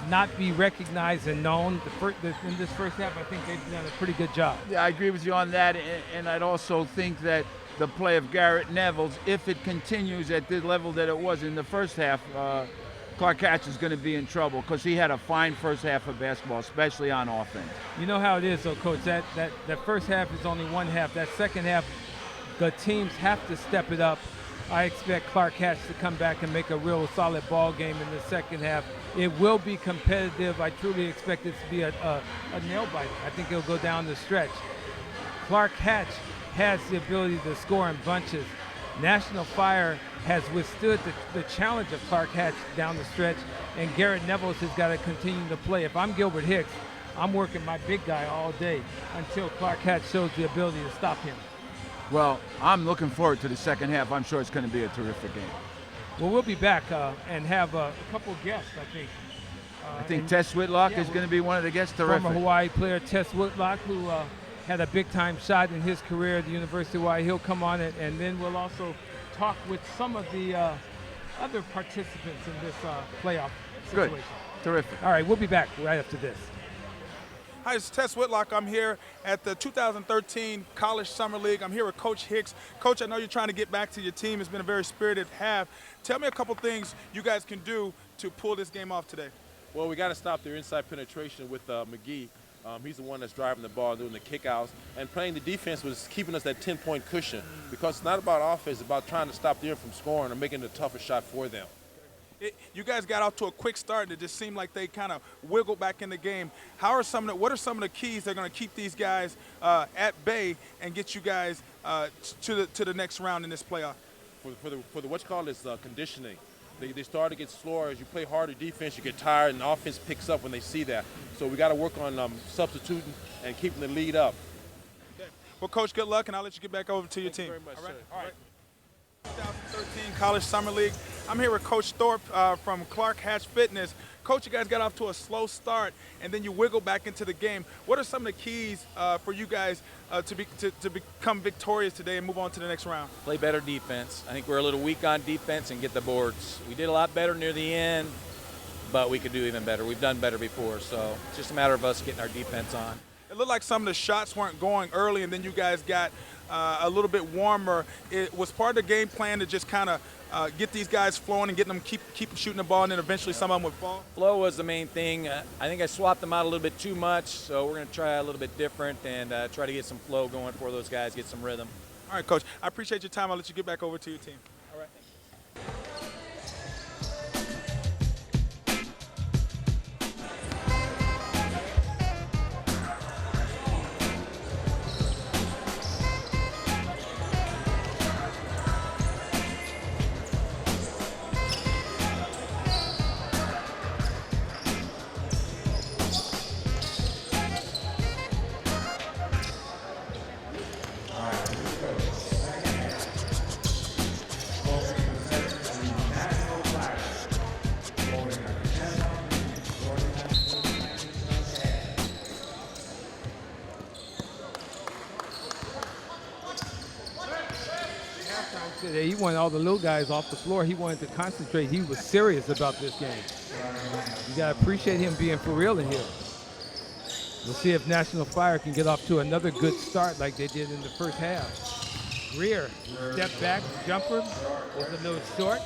not be recognized and known. In this first half, I think they've done a pretty good job. Yeah, I agree with you on that, and I'd also think that the play of Garrett Neville, if it continues at the level that it was in the first half, Clark Hatch is going to be in trouble, because he had a fine first half of basketball, especially on offense. You know how it is, though, Coach. That first half is only one half. That second half, the teams have to step it up. I expect Clark Hatch to come back and make a real solid ball game in the second half. It will be competitive. I truly expect it to be a nail biter. I think it'll go down the stretch. Clark Hatch has the ability to score in bunches. National Fire has withstood the challenge of Clark Hatch down the stretch, and Garrett Neville has got to continue to play. If I'm Gilbert Hicks, I'm working my big guy all day until Clark Hatch shows the ability to stop him. Well, I'm looking forward to the second half. I'm sure it's going to be a terrific game. Well, we'll be back and have a couple guests, I think. I think Tess Whitlock is going to be one of the guests. Terrific. Former Hawaii player Tess Whitlock, who had a big-time shot in his career at the University of Hawaii. He'll come on it, and then we'll also talk with some of the other participants in this playoff situation. Good. Terrific. All right, we'll be back right after this. Hi, it's Tess Whitlock. I'm here at the 2013 College Summer League. I'm here with Coach Hicks. Coach, I know you're trying to get back to your team. It's been a very spirited half. Tell me a couple things you guys can do to pull this game off today. Well, we got to stop their inside penetration with McGee. He's the one that's driving the ball, doing the kickouts, and playing the defense was keeping us that 10-point cushion, because it's not about offense, it's about trying to stop them from scoring or making the toughest shot for them. You guys got off to a quick start, and it just seemed like they kind of wiggled back in the game. What are some of the keys that are going to keep these guys at bay and get you guys to the next round in this playoff? For the what's called is conditioning. They start to get slower. As you play harder defense, you get tired, and the offense picks up when they see that. So we got to work on substituting and keeping the lead up. Okay. Well, Coach, good luck, and I'll let you get back over to your team. Thank you very much, sir. All right. 2013 College Summer League. I'm here with Coach Thorpe from Clark Hatch Fitness. Coach, you guys got off to a slow start, and then you wiggle back into the game. What are some of the keys for you guys to become victorious today and move on to the next round? Play better defense. I think we're a little weak on defense and get the boards. We did a lot better near the end, but we could do even better. We've done better before, so it's just a matter of us getting our defense on. It looked like some of the shots weren't going early, and then you guys got a little bit warmer. It was part of the game plan to just kind of get these guys flowing and get them keep shooting the ball, and then eventually some of them would fall? Flow was the main thing. I think I swapped them out a little bit too much, so we're going to try a little bit different and try to get some flow going for those guys, get some rhythm. All right, Coach. I appreciate your time. I'll let you get back over to your team. All right. yesterday, he wanted all the little guys off the floor. He wanted to concentrate. He was serious about this game. You got to appreciate him being for real in here. We'll see if National Fire can get off to another good start like they did in the first half. Greer, step back, jumper is a little short.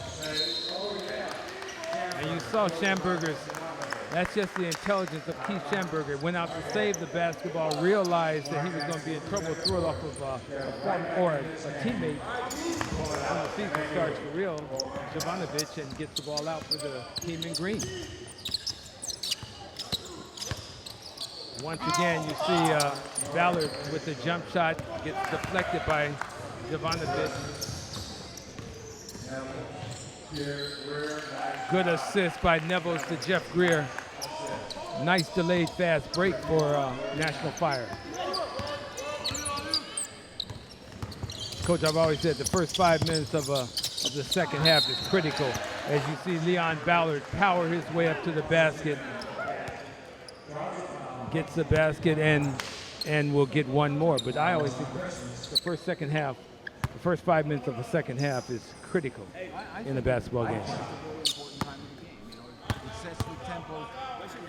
And you saw Schamberger's, that's just the intelligence of Keith Schamberger. Went out to save the basketball, realized that he was going to be in trouble, threw it off of a teammate. When the season starts for real, Jovanovic, and gets the ball out for the team in green. Once again, you see Ballard with the jump shot, gets deflected by Jovanovic. Good assist by Nevels to Jeff Greer. Nice delayed fast break for National Fire. Coach, I've always said the first 5 minutes of the second half is critical. As you see Leon Ballard power his way up to the basket. Gets the basket and will get one more. But I always think the first 5 minutes of the second half is critical in a basketball game. It's a really important time of the game. You know, it sets the tempo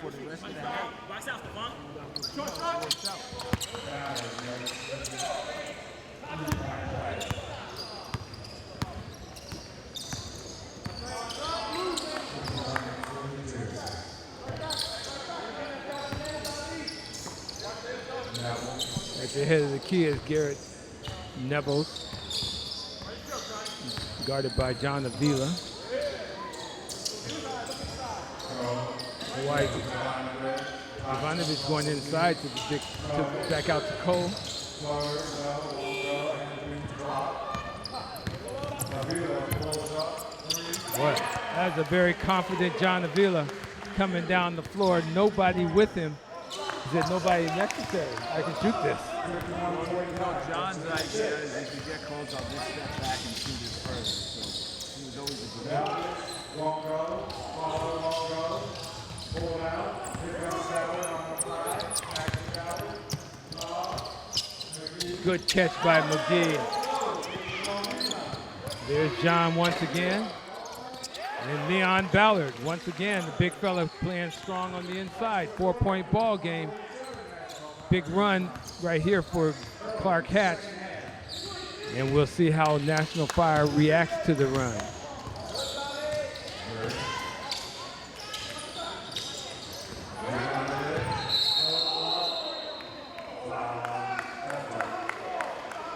for the rest of the half. At the head of the key is Garrett Nevels, guarded by John Avila. White. Ivanovic going inside to back out to Cole. What? That's a very confident John Avila coming down the floor. Nobody with him. He said, nobody necessary. I can shoot this. You know, John's idea is if you get close, I'll just step back and shoot it further. So he was always a good guy. Good catch by McGee. There's John once again. And Leon Ballard, once again, the big fella playing strong on the inside. 4-point ball game. Big run right here for Clark Hatch. And we'll see how National Fire reacts to the run.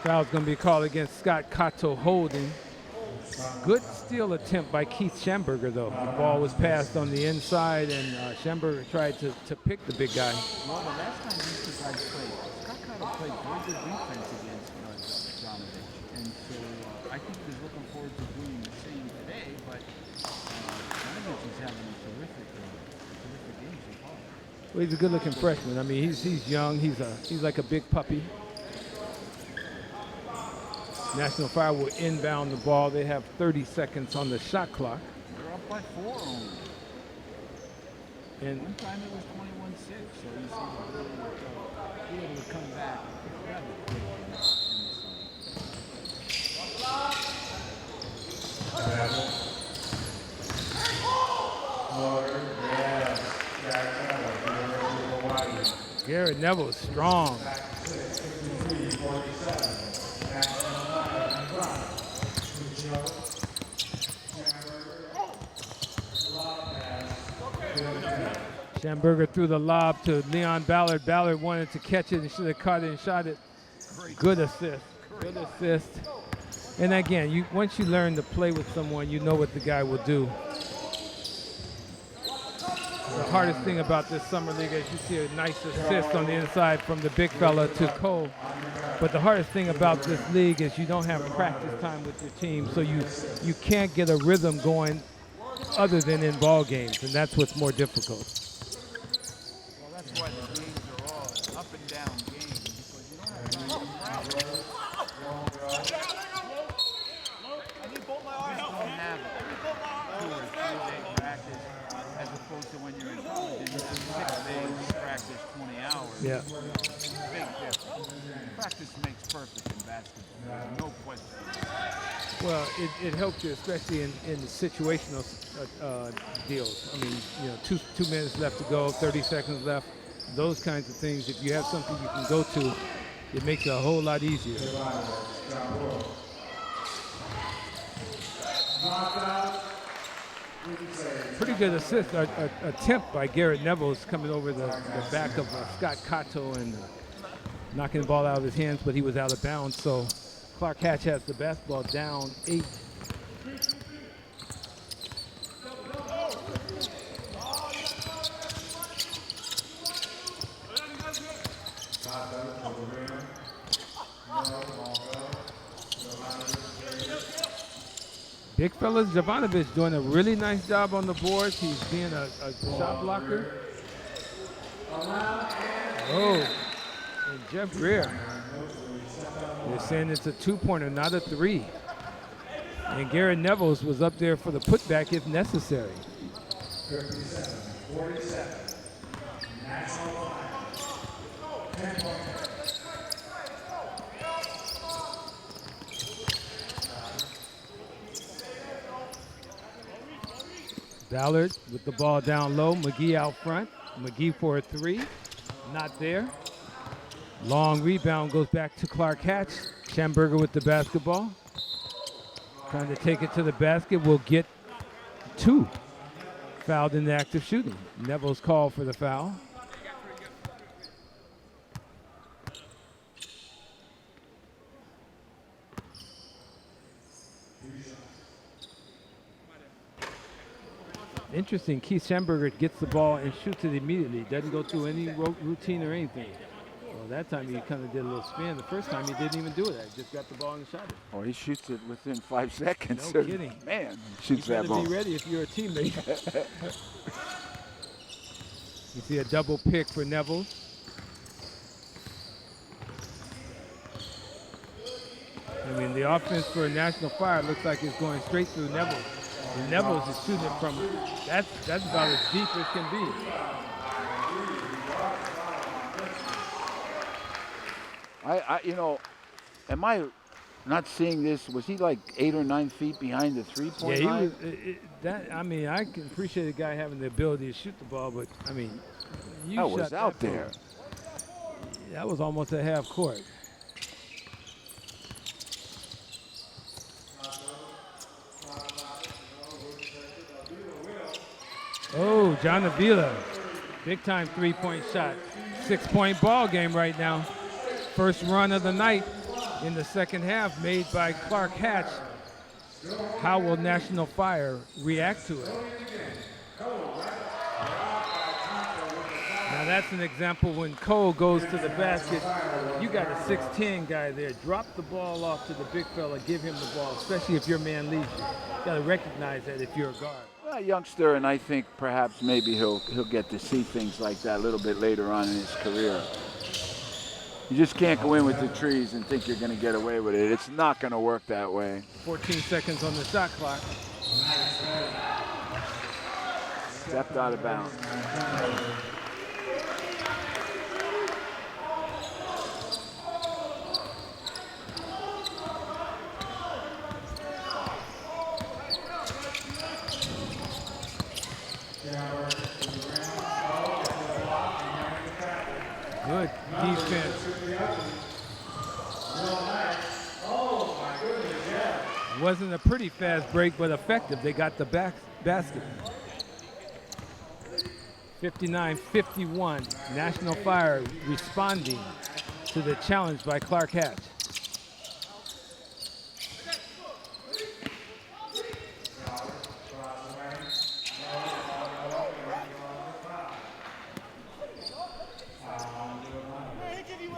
Foul's going to be called against Scott Cato holding. Good steal attempt by Keith Schamberger, though. The ball was passed on the inside, and Schamberger tried to pick the big guy. Well, the last time these two guys played, Scott Cato played very good defense against Jovanovic. And so I think he's looking forward to doing the same today, but Jovanovic is having a terrific game so far. Well, he's a good-looking freshman. I mean, he's young. He's like a big puppy. National Fire will inbound the ball. They have 30 seconds on the shot clock. They're up by 4 only. And one time it was 21-6, so you see the ability to be able to come back rather quickly in this Garrett Neville is strong. Schamberger threw the lob to Leon Ballard. Ballard wanted to catch it and should have caught it and shot it. Good assist. Good assist. And again, once you learn to play with someone, you know what the guy will do. The hardest thing about this summer league is you see a nice assist on the inside from the big fella to Cole. But the hardest thing about this league is you don't have practice time with your team, so you can't get a rhythm going other than in ball games, and that's what's more difficult. Well, that's why the games are all up and down games, because you don't have time to practice. You don't have a 2 or 3 day practice as opposed to when you're in college and you do 6 days practice, 20 hours. Yeah. Big difference. Practice makes perfect in basketball. No question. Well, it helps you, especially in the situational deals. I mean, you know, two minutes left to go, 30 seconds left. Those kinds of things, if you have something you can go to, it makes it a whole lot easier. Pretty good assist, attempt by Garrett Nevels coming over the back of Scott Cato and knocking the ball out of his hands, but he was out of bounds. So Clark Hatch has the basketball down 8. Big fellas, Jovanovic doing a really nice job on the boards. He's being a shot blocker. Oh, and Jeff Greer. They're saying it's a 2-pointer, not a 3. And Garrett Nevels was up there for the putback if necessary. 57-47. National Finals. 10-point. Ballard with the ball down low. McGee out front. McGee for a 3. Not there. Long rebound goes back to Clark Hatch. Schamberger with the basketball. Trying to take it to the basket. Will get 2. Fouled in the act of shooting. Neville's called for the foul. Interesting, Keith Schamberger gets the ball and shoots it immediately. Doesn't go through any routine or anything. Well, that time he kind of did a little spin. The first time he didn't even do it. He just got the ball and shot it. Oh, he shoots it within 5 seconds. No kidding. Man, shoots that ball. You better be ready if you're a teammate. You see a double pick for Neville. I mean, the offense for National Fire looks like it's going straight through Neville. And Neville's is shooting it from, that's about as deep as can be. You know, am I not seeing this? Was he like 8 or 9 feet behind the 3-point line? Yeah, he was. I mean, I can appreciate a guy having the ability to shoot the ball, but I mean, you that shot was out that there. That was almost at half court. Oh, John Avila, big time 3-point shot. 6-point ball game right now. First run of the night in the second half made by Clark Hatch. How will National Fire react to it? Now that's an example when Cole goes to the basket. You got a 6'10" guy there. Drop the ball off to the big fella, give him the ball, especially if your man leaves you. You got to recognize that if you're a guard. A youngster, and I think perhaps maybe he'll get to see things like that a little bit later on in his career. You just can't go in with the trees and think you're going to get away with it. It's not going to work that way. 14 seconds on the shot clock. Stepped out of bounds. Good defense. Wasn't a pretty fast break, but effective. They got the basket. 59-51. National Fire responding to the challenge by Clark Hatch.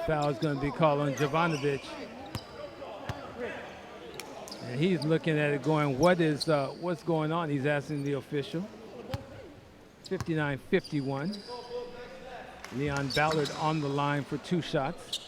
Foul is going to be called on Jovanovic. And he's looking at it going, what's going on? He's asking the official. 59-51. Leon Ballard on the line for 2 shots.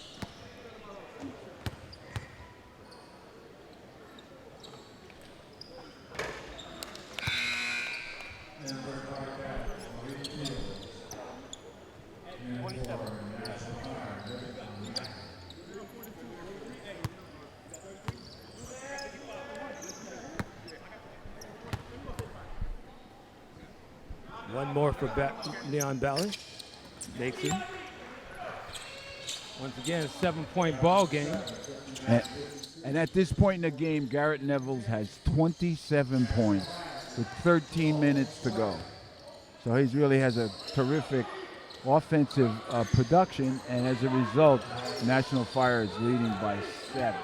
for Leon Ballard. Makes it. Once again, 7-point ball game. And at this point in the game, Garrett Nevels has 27 points with 13 minutes to go. So he really has a terrific offensive production, and as a result, National Fire is leading by 7.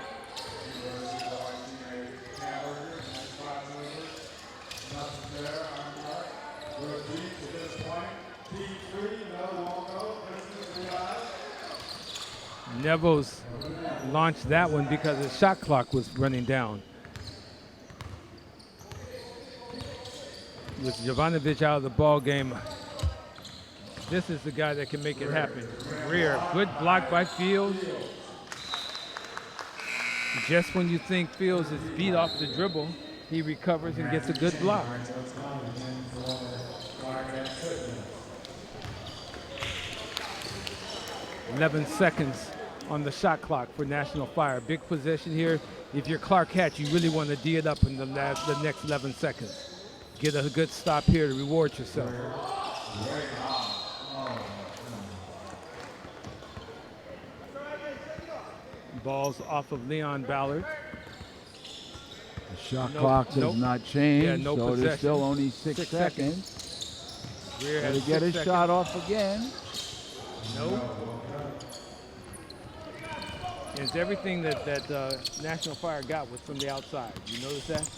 Nevels launched that one because the shot clock was running down. With Jovanovic out of the ball game, this is the guy that can make it happen. Greer, good block by Fields. Just when you think Fields is beat off the dribble, he recovers and gets a good block. 11 seconds on the shot clock for National Fire. Big possession here. If you're Clark Hatch, you really want to D it up in the next 11 seconds. Get a good stop here to reward yourself. Ball's off of Leon Ballard. The shot clock does not change, Yeah, no so possession. there's still only 6 seconds. Greer Got has to get 6 his seconds. shot off again. Nope. It's everything that National Fire got was from the outside. You notice that?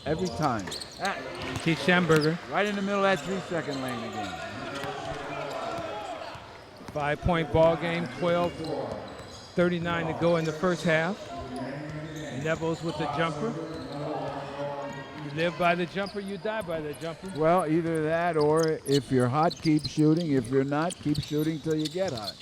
Every time. Keith Schamberger. Right in the middle of that 3-second lane again. 5-point ball game, 12:39 to go in the first half. Nevels with the jumper. You live by the jumper, you die by the jumper. Well, either that or if you're hot, keep shooting. If you're not, keep shooting till you get hot.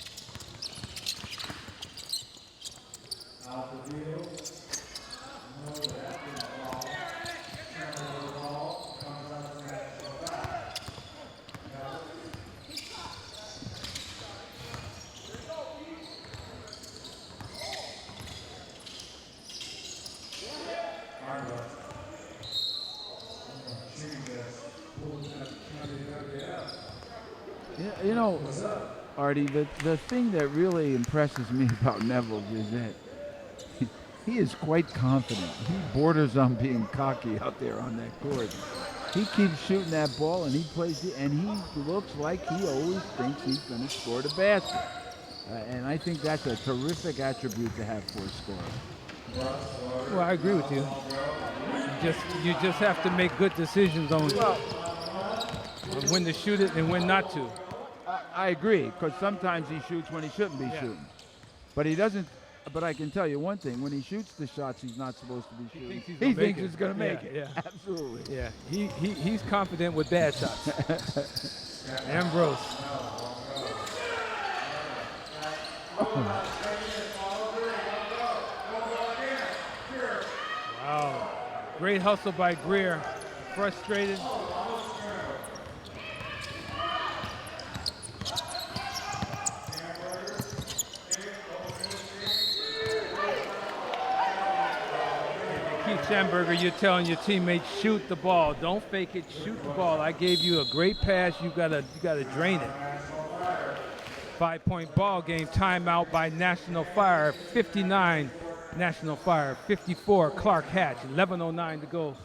You know, Artie, the thing that really impresses me about Nevels is that he is quite confident. He borders on being cocky out there on that court. He keeps shooting that ball, and he plays it, and he looks like he always thinks he's going to score the basket. And I think that's a terrific attribute to have for a scorer. Well, I agree with you. You just have to make good decisions on when to shoot it and when not to. I agree, because sometimes he shoots when he shouldn't be shooting. But he doesn't. But I can tell you one thing: when he shoots the shots he's not supposed to be shooting, he thinks he's going to make it. Yeah. Absolutely. Yeah, he's confident with bad shots. Ambrose. Wow. Great hustle by Greer. Frustrated. Keith Schamberger, you're telling your teammates, shoot the ball. Don't fake it, shoot the ball. I gave you a great pass, you gotta drain it. 5-point ball game, timeout by National Fire, 59 National Fire, 54 Clark Hatch, 11:09 to go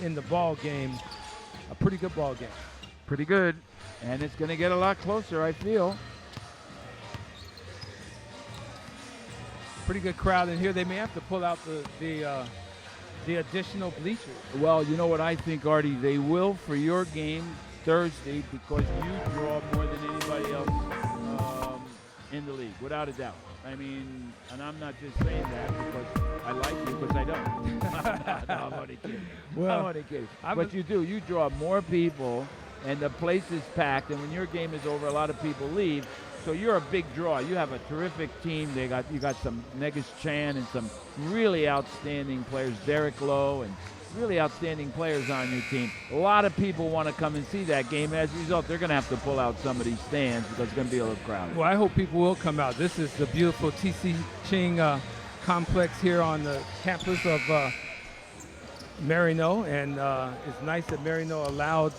in the ball game. A pretty good ball game. Pretty good. And it's going to get a lot closer, I feel. Pretty good crowd in here. They may have to pull out the additional bleachers. Well, you know what I think, Artie? They will for your game Thursday because you draw more than anybody else in the league, without a doubt. I mean, and I'm not just saying that because I like you, because I don't. No, I'm only kidding. Well, I'm only kidding. But you do. You draw more people, and the place is packed. And when your game is over, a lot of people leave. So you're a big draw. You have a terrific team. You got some Negus Chan and some really outstanding players, Derek Lowe, and really outstanding players on your team. A lot of people want to come and see that game. As a result, they're going to have to pull out some of these stands because it's going to be a little crowded. Well, I hope people will come out. This is the beautiful TC Ching complex here on the campus of Marino, and it's nice that Marino allowed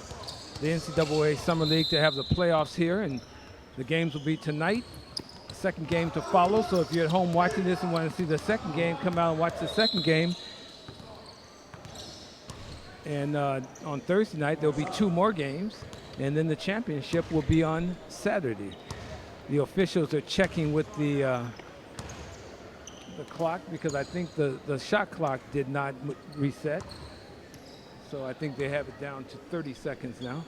the NCAA Summer League to have the playoffs here, and the games will be tonight. The second game to follow. So if you're at home watching this and want to see the second game, come out and watch the second game. And on Thursday night, there'll be 2 more games, and then the championship will be on Saturday. The officials are checking with the clock because I think the shot clock did not reset. So I think they have it down to 30 seconds now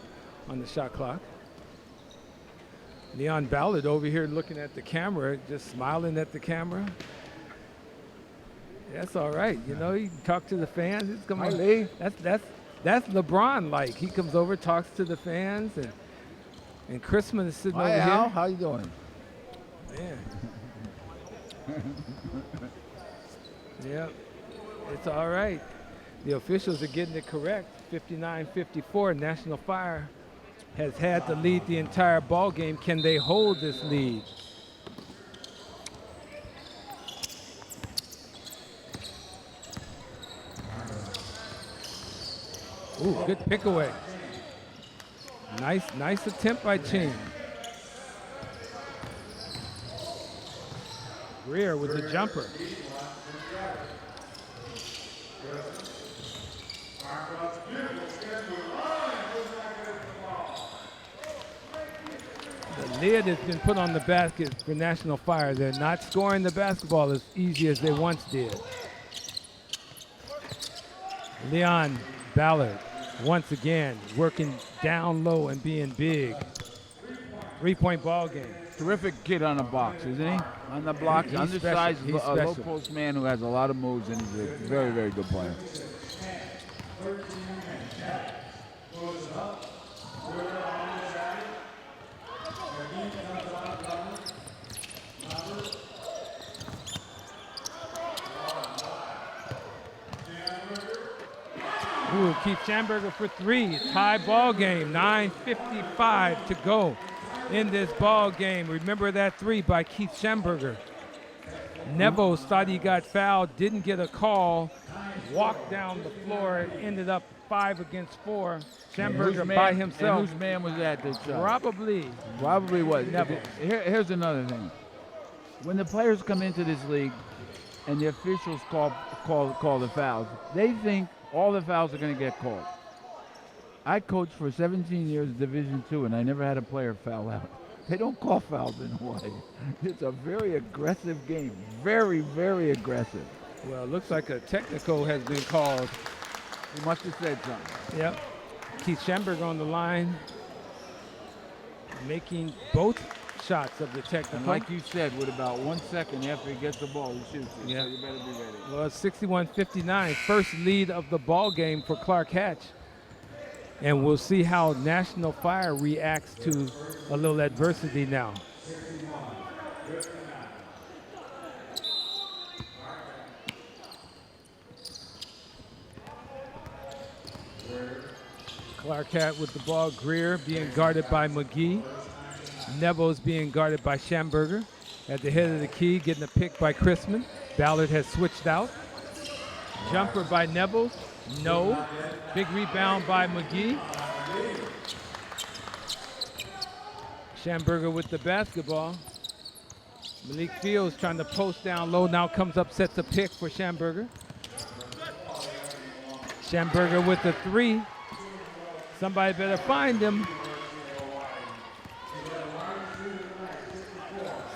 on the shot clock. Leon Ballard over here looking at the camera, just smiling at the camera. That's all right. You know, you can talk to the fans. It's come on. That's LeBron like. He comes over, talks to the fans, and Chrisman is sitting over Al, here. how you doing? Man. Yeah, it's all right. The officials are getting it correct. 59-54. National Fire has had to lead the entire ball game. Can they hold this lead? Ooh, good pick away. Nice attempt by Ching. Greer with the jumper. The lid has been put on the basket for National Fire. They're not scoring the basketball as easy as they once did. Leon Ballard once again working down low and being big. 3-point ball game. Terrific kid on the box, isn't he? On the blocks, He's undersized, special. low post man who has a lot of moves, and he's a very, very good player. Ooh, Keith Schamberger for 3. Tie ball game. 9:55 to go in this ball game. Remember that 3 by Keith Schamberger. Nevos thought he got fouled, didn't get a call, walked down the floor, ended up 5 against 4. Schamberger by himself. And whose man was that shot? Probably was. Nevos. Here's another thing. When the players come into this league and the officials call the fouls, they think all the fouls are going to get called. I coached for 17 years Division II, and I never had a player foul out. They don't call fouls in Hawaii. It's a very aggressive game. Very, very aggressive. Well, it looks like a technical has been called. He must have said something. Yep. Keith Schamberger on the line, making both shots of the technical. And like you said, with about 1 second after he gets the ball, he shoots it. Yeah. So you better be ready. Well, it's 61-59, first lead of the ball game for Clark Hatch. And we'll see how National Fire reacts to a little adversity now. Clark Hatch with the ball. Greer being guarded by McGee. Nevos being guarded by Schamberger. At the head of the key, getting a pick by Chrisman. Ballard has switched out. Jumper by Nevos. No. Big rebound by McGee. Schamberger with the basketball. Malik Fields trying to post down low. Now comes up, sets a pick for Schamberger. Schamberger with the 3. Somebody better find him.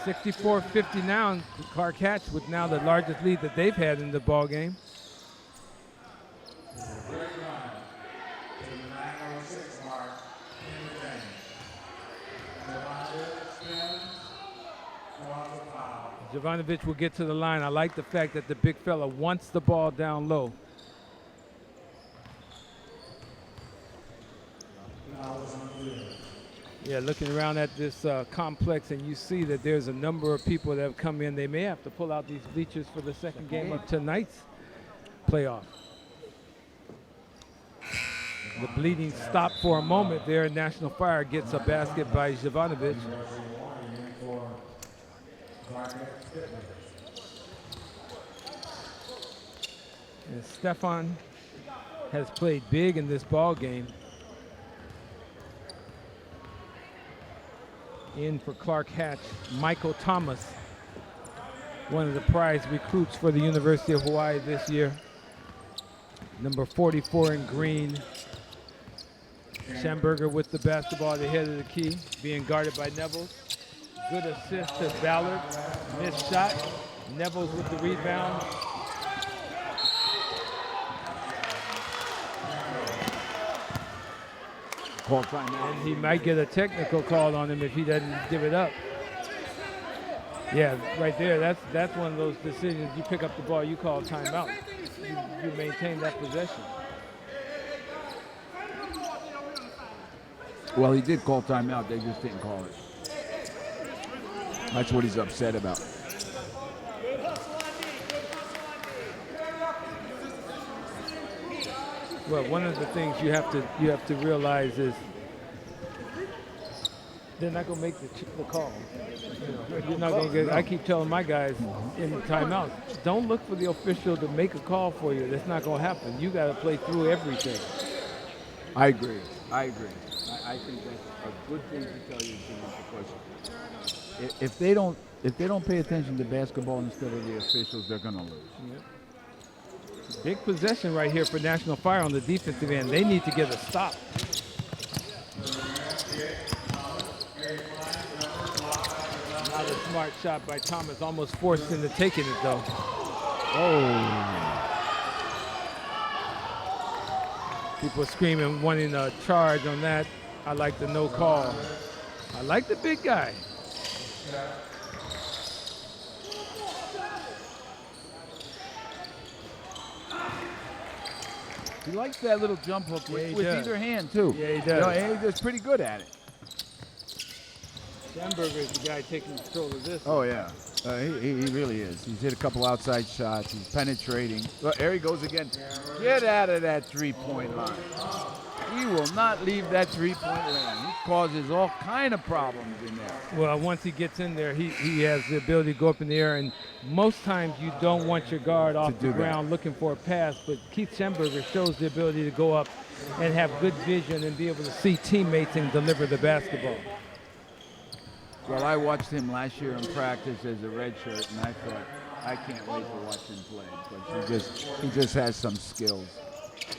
64-50 now. Clark Hatch with now the largest lead that they've had in the ball game. Jovanovic will get to the line. I like the fact that the big fella wants the ball down low. Yeah, looking around at this complex, and you see that there's a number of people that have come in. They may have to pull out these bleachers for the second game of tonight's playoff. The bleeding stopped for a moment there. National Fire gets a basket by Jovanovic. And Stefan has played big in this ball game. In for Clark Hatch, Michael Thomas, one of the prize recruits for the University of Hawaii this year. Number 44 in green. Schamberger with the basketball at the head of the key, being guarded by Nevels. Good assist to Ballard. Missed shot. Nevels with the rebound. Call timeout. And he might get a technical call on him if he doesn't give it up. Yeah, right there. That's one of those decisions. You pick up the ball, you call timeout. You maintain that possession. Well, he did call timeout. They just didn't call it. That's what he's upset about. Well, one of the things you have to realize is they're not going to make the call. You're not going to get. I keep telling my guys in the timeouts, don't look for the official to make a call for you. That's not going to happen. You got to play through everything. I agree. I think that's a good thing to tell your team, because if they don't pay attention to basketball instead of the officials, they're going to lose. Yeah. Big possession right here for National Fire on the defensive end. They need to get a stop. Not a smart shot by Thomas, almost forced into taking it though. Oh. People screaming, wanting a charge on that. I like the no call. I like the big guy. He likes that little jump hook with either hand, too. Yeah, he does. You know, and he does pretty good at it. Schamberger is the guy taking control of this. Oh, yeah. He really is. He's hit a couple outside shots. He's penetrating. Well, there he goes again. Get out of that three-point line. He will not leave that three-point line. He causes all kind of problems in there. Well, once he gets in there, he has the ability to go up in the air, and most times you don't want your guard off the ground looking for a pass, but Keith Schamberger shows the ability to go up and have good vision and be able to see teammates and deliver the basketball. Well, I watched him last year in practice as a redshirt, and I thought, I can't wait to watch him play, because he just has some skills.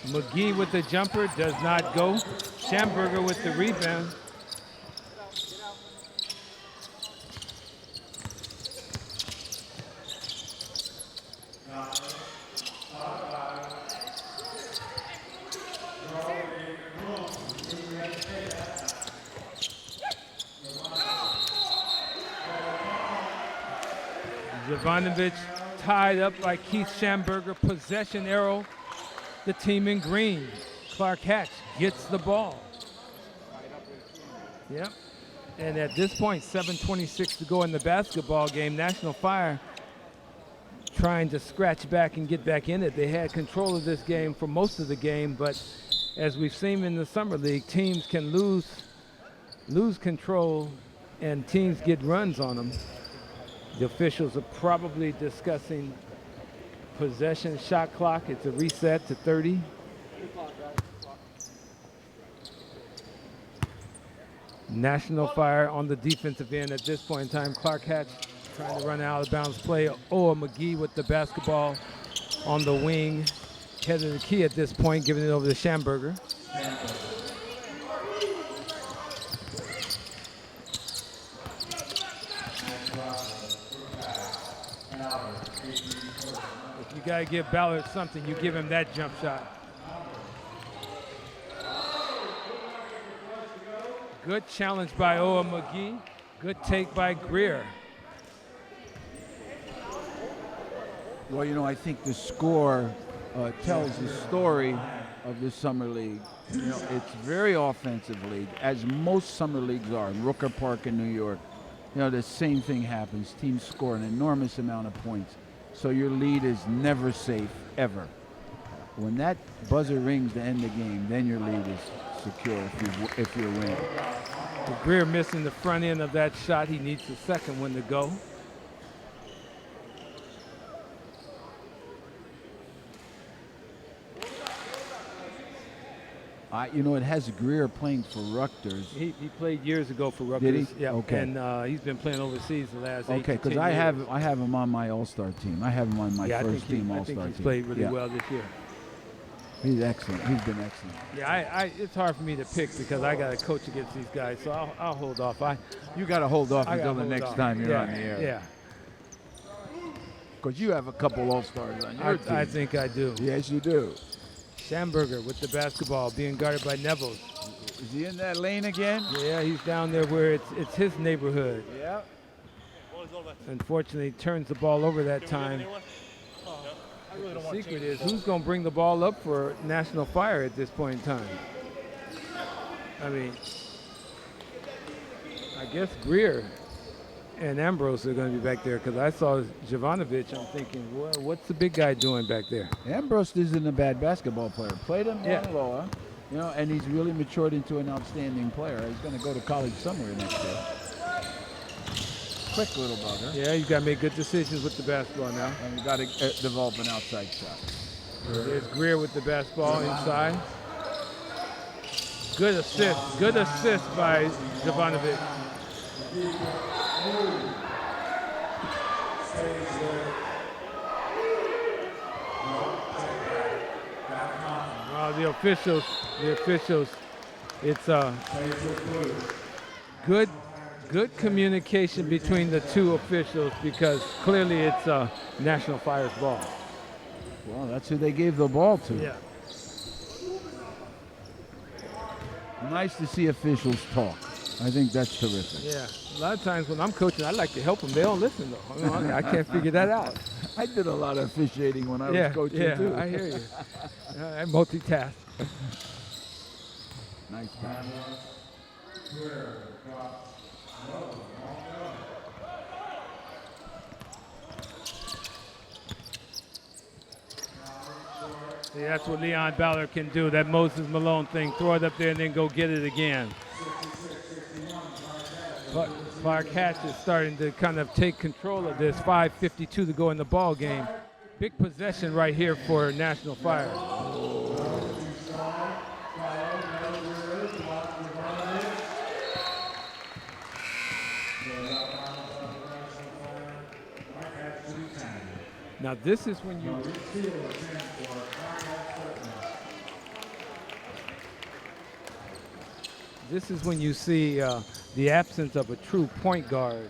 McGee with the jumper does not go. Schamberger with the rebound. Jovanovic tied up by Keith Schamberger. Possession arrow. The team in green. Clark Hatch gets the ball. Yep. And at this point, 7:26 to go in the basketball game. National Fire trying to scratch back and get back in it. They had control of this game for most of the game, but as we've seen in the Summer League, teams can lose control and teams get runs on them. The officials are probably discussing possession shot clock. It's a reset to 30. National Fire on the defensive end at this point in time. Clark Hatch trying to run an out of bounds play. Oa McGee with the basketball on the wing. Head of the key at this point, giving it over to Schamberger. If you got to give Ballard something, you give him that jump shot. Good challenge by Oa McGee. Good take by Greer. Well, you know, I think the score tells the story of the Summer League. You know, it's very offensive league, as most summer leagues are. In Rooker Park in New York, you know, the same thing happens. Teams score an enormous amount of points. So your lead is never safe, ever. When that buzzer rings to end the game, then your lead is secure if you're winning. Greer missing the front end of that shot. He needs the second one to go. It has Greer playing for Rutgers. He played years ago for Rutgers. Did he? Yeah. Okay. And he's been playing overseas the last 8 Okay, to 10 because I years. have him on my All-Star team. I have him on my first team I All-Star think team. he's played really Yeah. well this year. He's excellent. He's been excellent. Yeah, it's hard for me to pick because I got to coach against these guys, so I'll hold off. You got to hold off I until gotta the hold next off. time you're Yeah, on the air. Yeah, Because you have a couple All-Stars on your team. I think I do. Yes, you do. Schamberger with the basketball, being guarded by Nevels. Is he in that lane again? Yeah, he's down there where it's his neighborhood. Yeah. Unfortunately, turns the ball over that time. The secret is who's going to bring the ball up for National Fire at this point in time. I mean, I guess Greer and Ambrose are going to be back there because I saw Jovanovic. I'm thinking, well, what's the big guy doing back there? Ambrose isn't a bad basketball player. Played him Yeah. in Loa, and he's really matured into an outstanding player. He's going to go to college somewhere next year. Quick little bugger. Yeah, you got to make good decisions with the basketball now. And you got to develop an outside shot. There's Greer with the basketball inside. Good assist by Jovanovic. Wow, the officials, it's good communication between the two officials because clearly it's National Fire's ball. Well, that's who they gave the ball to. Yeah. Nice to see officials talk. I think that's terrific. Yeah, a lot of times when I'm coaching, I like to help them. They don't listen though. I can't figure that out. I did a lot of officiating when I was coaching too. I hear you. I multitask. Nice pass. See, that's what Leon Ballard can do. That Moses Malone thing. Throw it up there and then go get it again. But Clark Hatch is starting to kind of take control of this. 5:52 to go in the ball game. Big possession right here for National Fire. Now this is when you see the absence of a true point guard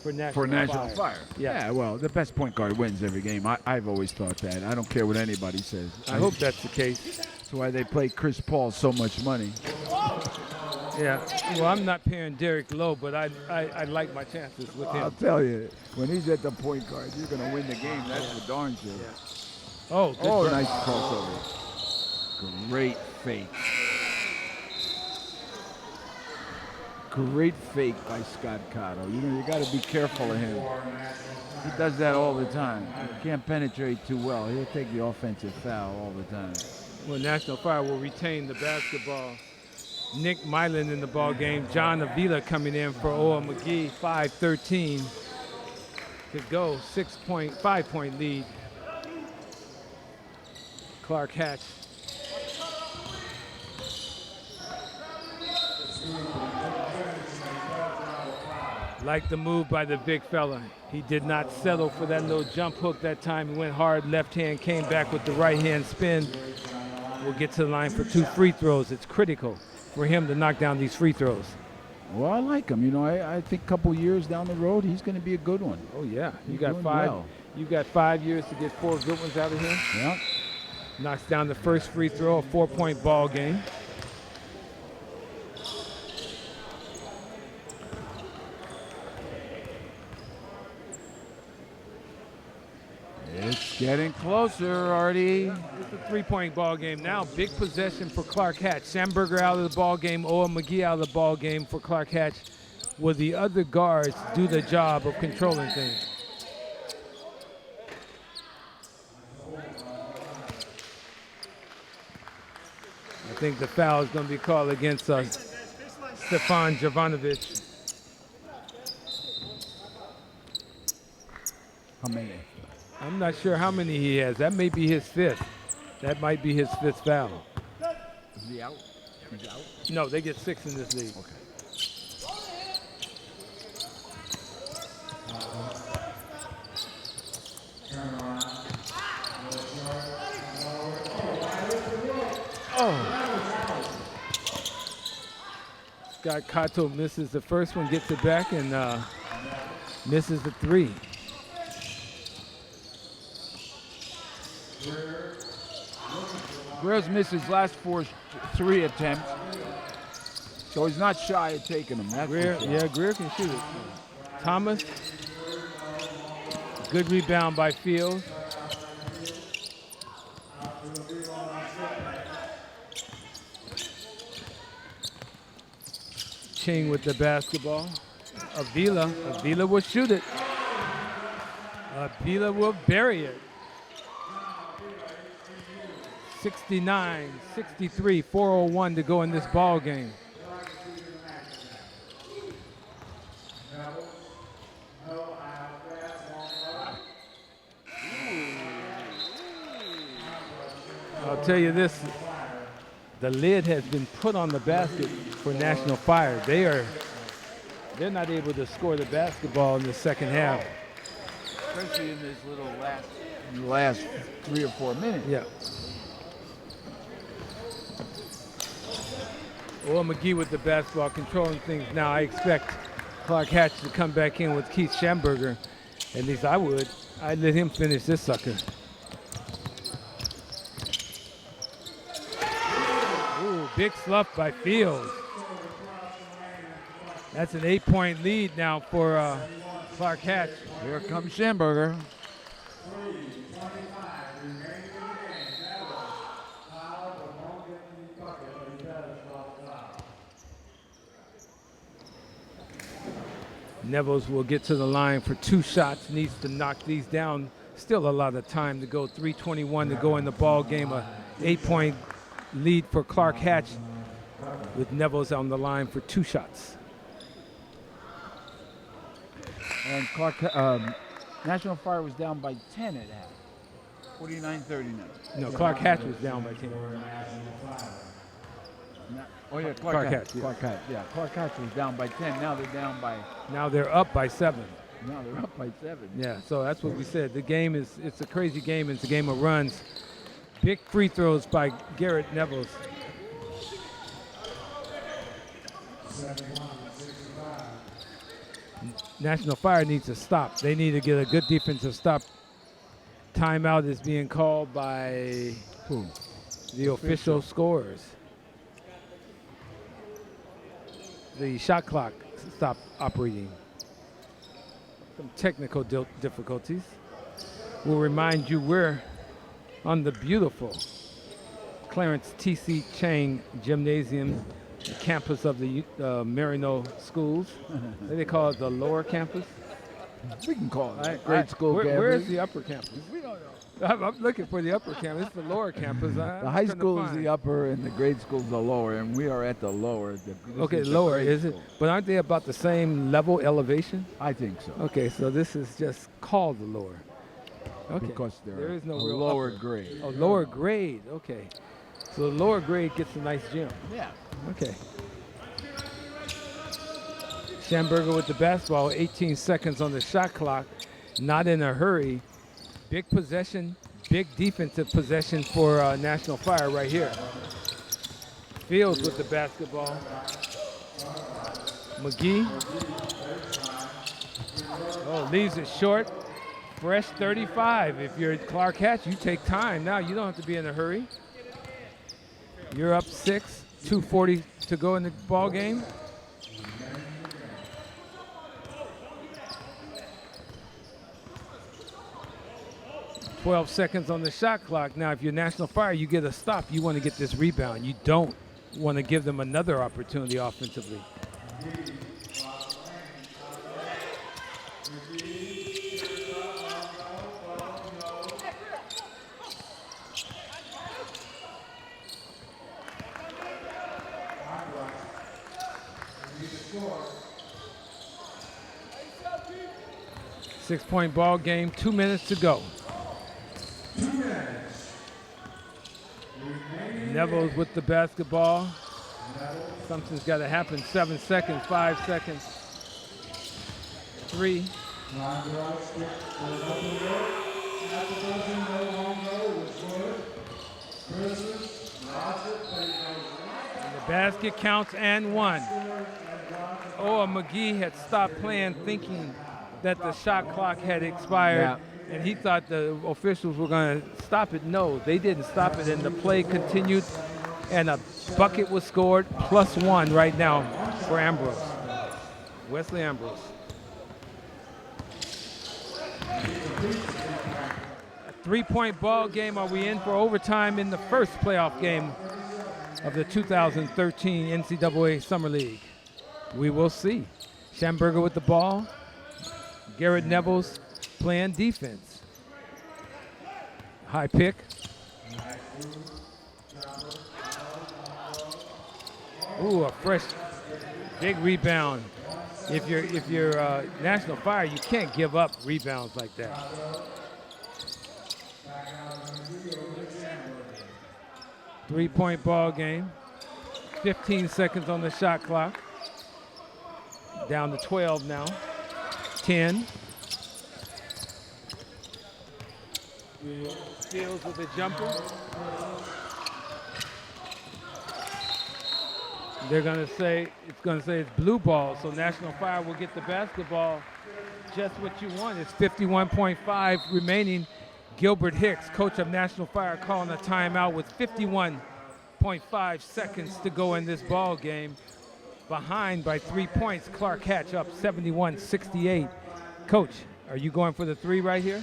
for National Fire. Yeah. Yeah, well, the best point guard wins every game. I've always thought that. I don't care what anybody says. I hope that's the case. That's why they play Chris Paul so much money. Yeah. Well, I'm not paying Derek Lowe, but I like my chances with him. I'll tell you, when he's at the point guard, you're going to win the game. That's for darn sure. Yeah. Oh, good Oh, run. nice crossover. Great fake. Great fake by Scott Cotto. You got to be careful of him. He does that all the time. He can't penetrate too well. He'll take the offensive foul all the time. Well, National Fire will retain the basketball. Nick Milan in the ball game. John Avila coming in for Oa McGee. 5:13 to go. 5-point lead. Clark Hatch. Like the move by the big fella. He did not settle for that little jump hook that time. He went hard left hand, came back with the right hand spin. We'll get to the line for 2 free throws. It's critical for him to knock down these free throws. Well, I like him. I think a couple years down the road, he's going to be a good one. Oh yeah, He's doing well. You got 5 years to get 4 good ones out of him. Yeah. Knocks down the first free throw, a 4-point ball game. It's getting closer, Artie. It's a 3-point ball game now. Big possession for Clark Hatch. Schamberger out of the ball game. Oa McGee out of the ball game for Clark Hatch. Will the other guards do the job of controlling things? I think the foul is going to be called against Stefan Jovanovic. How many? I'm not sure how many he has. That may be his 5th. That might be his 5th foul. Is he out? He's out. No, they get 6 in this league. Okay. Scott Cato misses the first one, gets it back, and misses the 3. Greer's missed his last 3 attempts, so he's not shy of taking them. That's Greer, for sure. yeah, Greer can shoot it. Thomas, good rebound by Fields. Ching with the basketball. Avila will shoot it. Avila will bury it. 69-63, 4:01 to go in this ball game. I'll tell you this, the lid has been put on the basket for National Fire. They're not able to score the basketball in the second half. Especially in this little last 3 or 4 minutes. Yeah. Well, McGee with the basketball, controlling things now. I expect Clark Hatch to come back in with Keith Schamberger. At least I would. I'd let him finish this sucker. Ooh, big slough by Fields. That's an 8-point lead now for Clark Hatch. Here comes Schamberger. Nevels will get to the line for 2 shots, needs to knock these down. Still a lot of time to go, 3:21 to go in the ball game. A 8-point lead for Clark Hatch with Nevels on the line for 2 shots. And Clark, National Fire was down by 10 at half. 49-39. No, Clark Hatch was down by 10. Oh yeah, Clark Hatch, yeah. Clark Hatch, yeah. Clark Hatch was down by 10. Now they're down by. Now they're up by 7. Now they're up by 7. Yeah, so that's what we said. The game it's a crazy game. It's a game of runs. Big free throws by Garrett Nevels. National Fire needs to stop. They need to get a good defensive stop. Timeout is being called by Who? the official scorers. The shot clock stopped operating. Some technical difficulties. We'll remind you we're on the beautiful Clarence T.C. Chang Gymnasium, the campus of the Marino schools. What do they call it, the lower campus? We can call it grade school. Where's the upper campus? We don't know. I'm looking for the upper campus. It's the lower campus. The high school is the upper and the grade school is the lower, and we are at the lower. Okay, lower, is it? But aren't they about the same level elevation? I think so. Okay, so this is just called the lower. Okay. Because there is no a real lower upper. grade. Oh, lower grade. Okay. So the lower grade gets a nice gym. Yeah. Okay. Schamberger with the basketball, 18 seconds on the shot clock. Not in a hurry. Big possession, big defensive possession for National Fire right here. Fields with the basketball. McGee. Oh, leaves it short. Fresh 35. If you're Clark Hatch, you take time now. You don't have to be in a hurry. You're up 6, 2:40 to go in the ball game. .12 seconds on the shot clock. Now, if you're National Fire, you get a stop. You want to get this rebound. You don't want to give them another opportunity offensively. Six-point ball game, 2 minutes to go. Nevels with the basketball. Something's got to happen. 7 seconds, 5 seconds. 3. And the basket counts and 1. Oh, McGee had stopped playing thinking that the shot clock had expired, and he thought the officials were going to stop it. No, they didn't stop it, and the play continued, and a bucket was scored, +1 right now for Ambrose, Wesley Ambrose. A 3-point ball game. Are we in for overtime in the first playoff game of the 2013 NCAA Summer League? We will see. Schamberger with the ball. Garrett Neville's playing defense. High pick. Ooh, a fresh big rebound. If you're National Fire, you can't give up rebounds like that. Three-point ball game. 15 seconds on the shot clock. Down to 12 now. 10. Steals with a jumper. They're going to say it's blue ball, so National Fire will get the basketball. Just what you want. It's 51.5 remaining. Gilbert Hicks, coach of National Fire, calling a timeout with 51.5 seconds to go in this ball game. Behind by 3 points. Clark Hatch up 71-68. Coach, are you going for the 3 right here?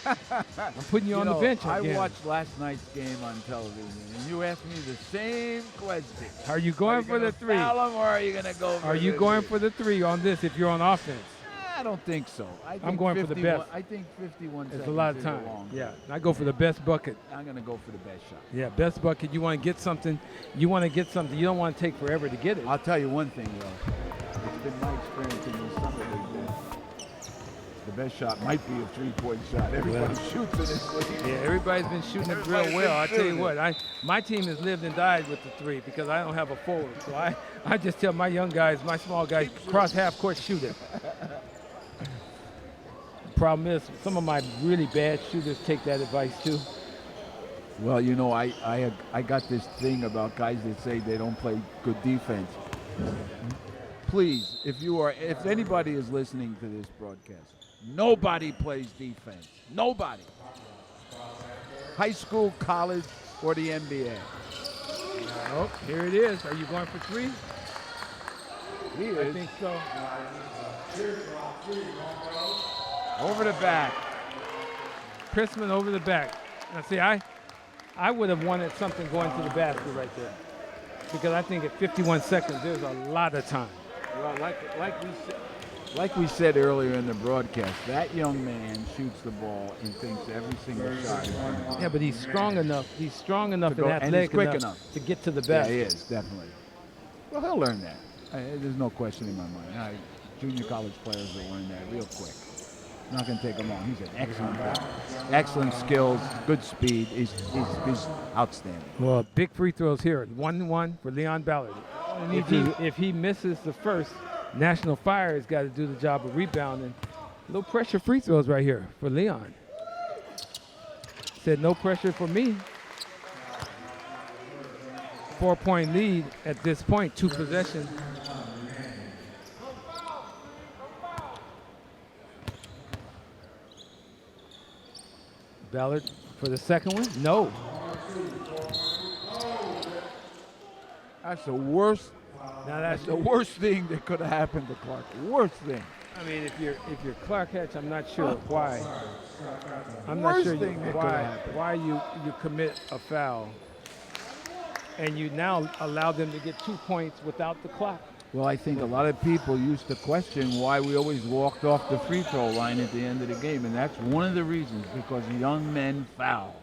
I'm putting you on the bench again. I watched last night's game on television, and you asked me the same question. Are you going for the 3? Foul him, or are you going to go for Are you going for the 3 on this if you're on offense? I don't think so. I'm going for the best. I think 51 seconds It's a lot of time. Yeah, I go for the best bucket. I'm going to go for the best shot. Yeah, best bucket. You want to get something. You don't want to take forever to get it. I'll tell you one thing, though. It's been my experience in the summer league that the best shot might be a three-point shot. Everybody shoots in this league. Yeah, everybody's been shooting it real well. I tell you what, my team has lived and died with the 3 because I don't have a forward. So I just tell my young guys, my small guys, cross half court, shoot it. Problem is, some of my really bad shooters take that advice too. Well, you know, I got this thing about guys that say they don't play good defense. Please, if anybody is listening to this broadcast, nobody plays defense. Nobody. High school, college, or the NBA. Oh, here it is. Are you going for 3? He is. I think so. Over the back. Chrisman over the back. Now see, I would have wanted something going to the basket right there. Because I think at 51 seconds, there's a lot of time. Well, like we said earlier in the broadcast, that young man shoots the ball and thinks every single shot is going to Yeah, but he's strong enough. He's strong enough and and he's athletic quick enough to get to the basket. Yeah, he is, definitely. Well, he'll learn that. There's no question in my mind. Junior college players will learn that real quick. Not going to take him long. He's an excellent guy. Excellent skills, good speed. He's outstanding. Well, big free throws here. 1-1 for Leon Ballard. If he misses the first, National Fire has got to do the job of rebounding. Low pressure free throws right here for Leon. Said no pressure for me. 4-point lead at this point, 2 possessions. Ballard for the second one? No. That's the worst. Now That's the worst thing that could have happened to Clark. Worst thing. I mean, if you're Clark Hatch, I'm not sure why. I'm Worst not sure thing that could have happened. why you commit a foul, and you now allow them to get 2 points without the clock. Well, I think a lot of people used to question why we always walked off the free throw line at the end of the game, and that's one of the reasons, because young men foul,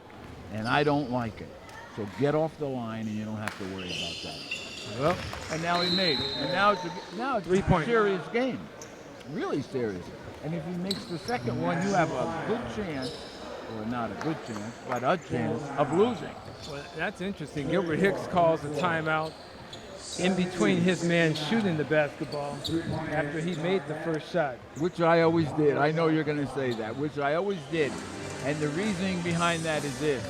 and I don't like it. So get off the line, and you don't have to worry about that. Well, And now he made it, and now it's 3 a point. serious game, really serious. And if he makes the second one, you have a good chance, or not a good chance, but a chance of losing. well, that's interesting. Gilbert Hicks calls a timeout. in between his man shooting the basketball after he made the first shot. Which I always did. I know you're going to say that, which I always did. And the reasoning behind that is this.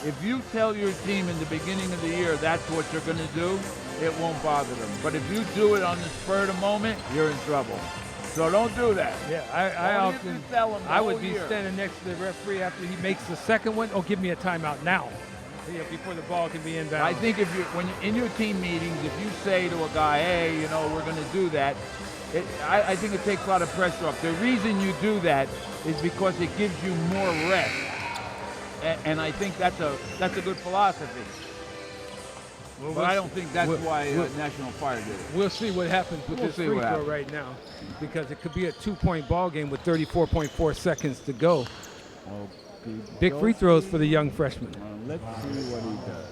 If you tell your team in the beginning of the year that's what you're going to do, it won't bother them. But if you do it on the spur of the moment, you're in trouble. So don't do that. Yeah, I All you often, can tell 'em the I would whole be year. standing next to the referee after he makes the second one. Oh, give me a timeout now, before the ball can be inbound. I think if you, when you, in your team meetings, if you say to a guy, hey, you know, we're going to do that, I think it takes a lot of pressure off. The reason you do that is because it gives you more rest. And I think that's a good philosophy. But I don't think that's why National Fire did it. We'll see what happens with We'll this see free what throw happens. right now, because it could be a 2-point ball game with 34.4 seconds to go. Big free throws for the young freshman. Let's see what he does.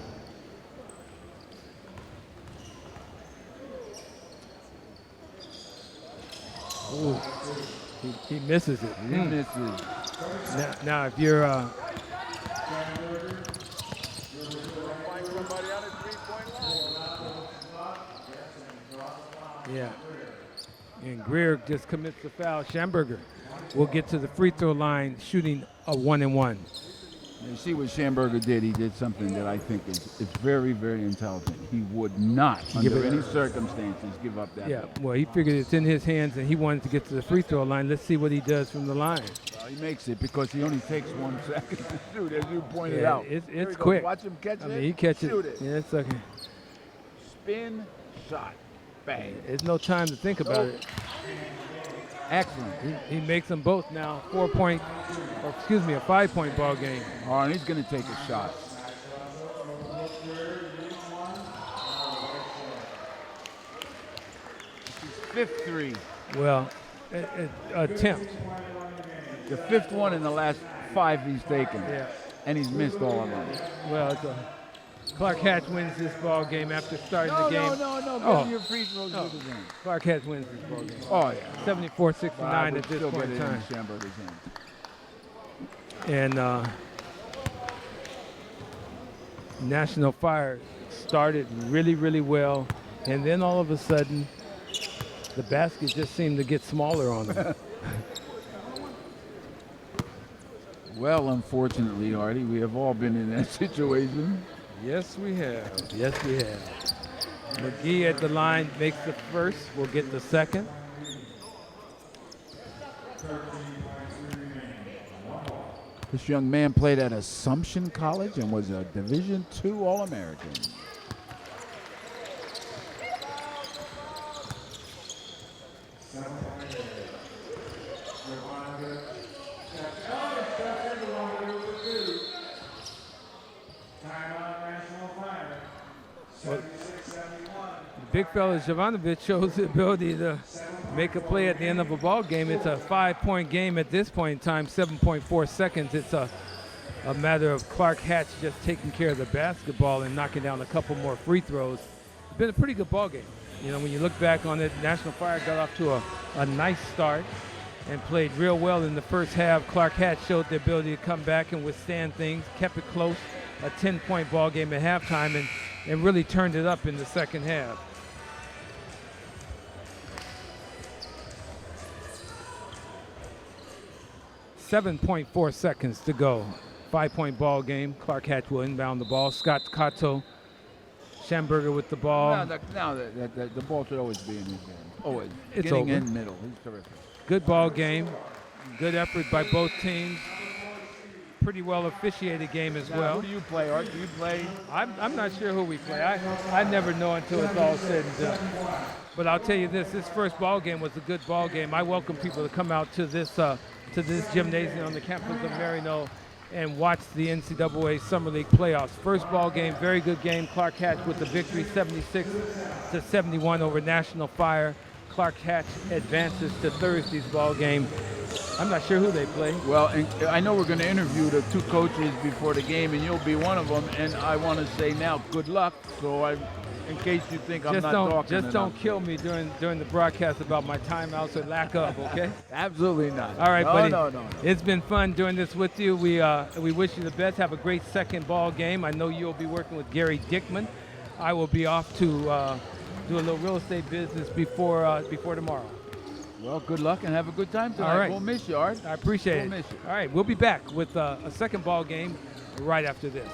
Ooh, he misses it. He misses. Now if you're yeah, and Greer just commits the foul. Schamberger will get to the free throw line shooting a 1-and-1. You see what Schamberger did? He did something that I think is very, very intelligent. He would not, under any circumstances, give up that. Yeah, well, he figured it's in his hands, and he wanted to get to the free throw line. Let's see what he does from the line. He makes it because he only takes 1 second to shoot, as you pointed Yeah, out. it's Here he goes. quick. Watch him catch I it. mean, he catches shoot it. it. Yeah, it's okay. Spin, shot, bang. There's no time to think about it. Excellent. He makes them both now. 4-point, or excuse me, a 5-point ball game. Oh, and he's going to take a shot. Fifth three. Well, attempt. The fifth one in the last 5 he's taken. Yeah. And he's missed all of them. Well, Clark Hatch wins this ball game after starting the game. No. Oh. Get your free throws with the game. Clark Hatch wins this ball game. Oh, yeah. 74-69 at this point in time. Schamberger's hand. And National Fire started really, really well, and then all of a sudden, the basket just seemed to get smaller on them. Well, unfortunately, Artie, we have all been in that situation. Yes, we have. Yes, we have. McGee at the line makes the first. We'll get the second. This young man played at Assumption College and was a Division II All-American. The big fella Jovanovic shows the ability to make a play at the end of a ball game. It's a 5-point game at this point in time, 7.4 seconds. It's a matter of Clark Hatch just taking care of the basketball and knocking down a couple more free throws. It's been a pretty good ball game. You know, when you look back on it, National Fire got off to a nice start and played real well in the first half. Clark Hatch showed the ability to come back and withstand things, kept it close, a 10-point ball game at halftime, and really turned it up in the second half. .4 seconds to go. 5-point ball game. Clark Hatch will inbound the ball. Scott Cato, Schamberger with the ball. Now the ball should always be in his hand. Always. It's Getting over. in middle. He's terrific. Good ball game. Good effort by both teams. Pretty well officiated game as Now, well. who do you play, Art? Do you play? I'm not sure who we play. I never know until it's all said and done. But I'll tell you this first ball game was a good ball game. I welcome people to come out to this gymnasium on the campus of Marino and watch the NCAA Summer League playoffs. First ball game, very good game. Clark Hatch with the victory, 76-71 over National Fire. Clark Hatch advances to Thursday's ball game. I'm not sure who they play. Well, and I know we're going to interview the two coaches before the game, and you'll be one of them. And I want to say now, good luck. So in case you think I'm not talking Just don't enough. kill me during the broadcast about my timeouts or lack of, okay? Absolutely not. All right, buddy. No. It's been fun doing this with you. We wish you the best. Have a great second ball game. I know you'll be working with Gary Dickman. I will be off to do a little real estate business before tomorrow. Well, good luck and have a good time tonight. All right. We'll miss you, Art. I appreciate We'll it. miss you. All right, we'll be back with a second ball game right after this.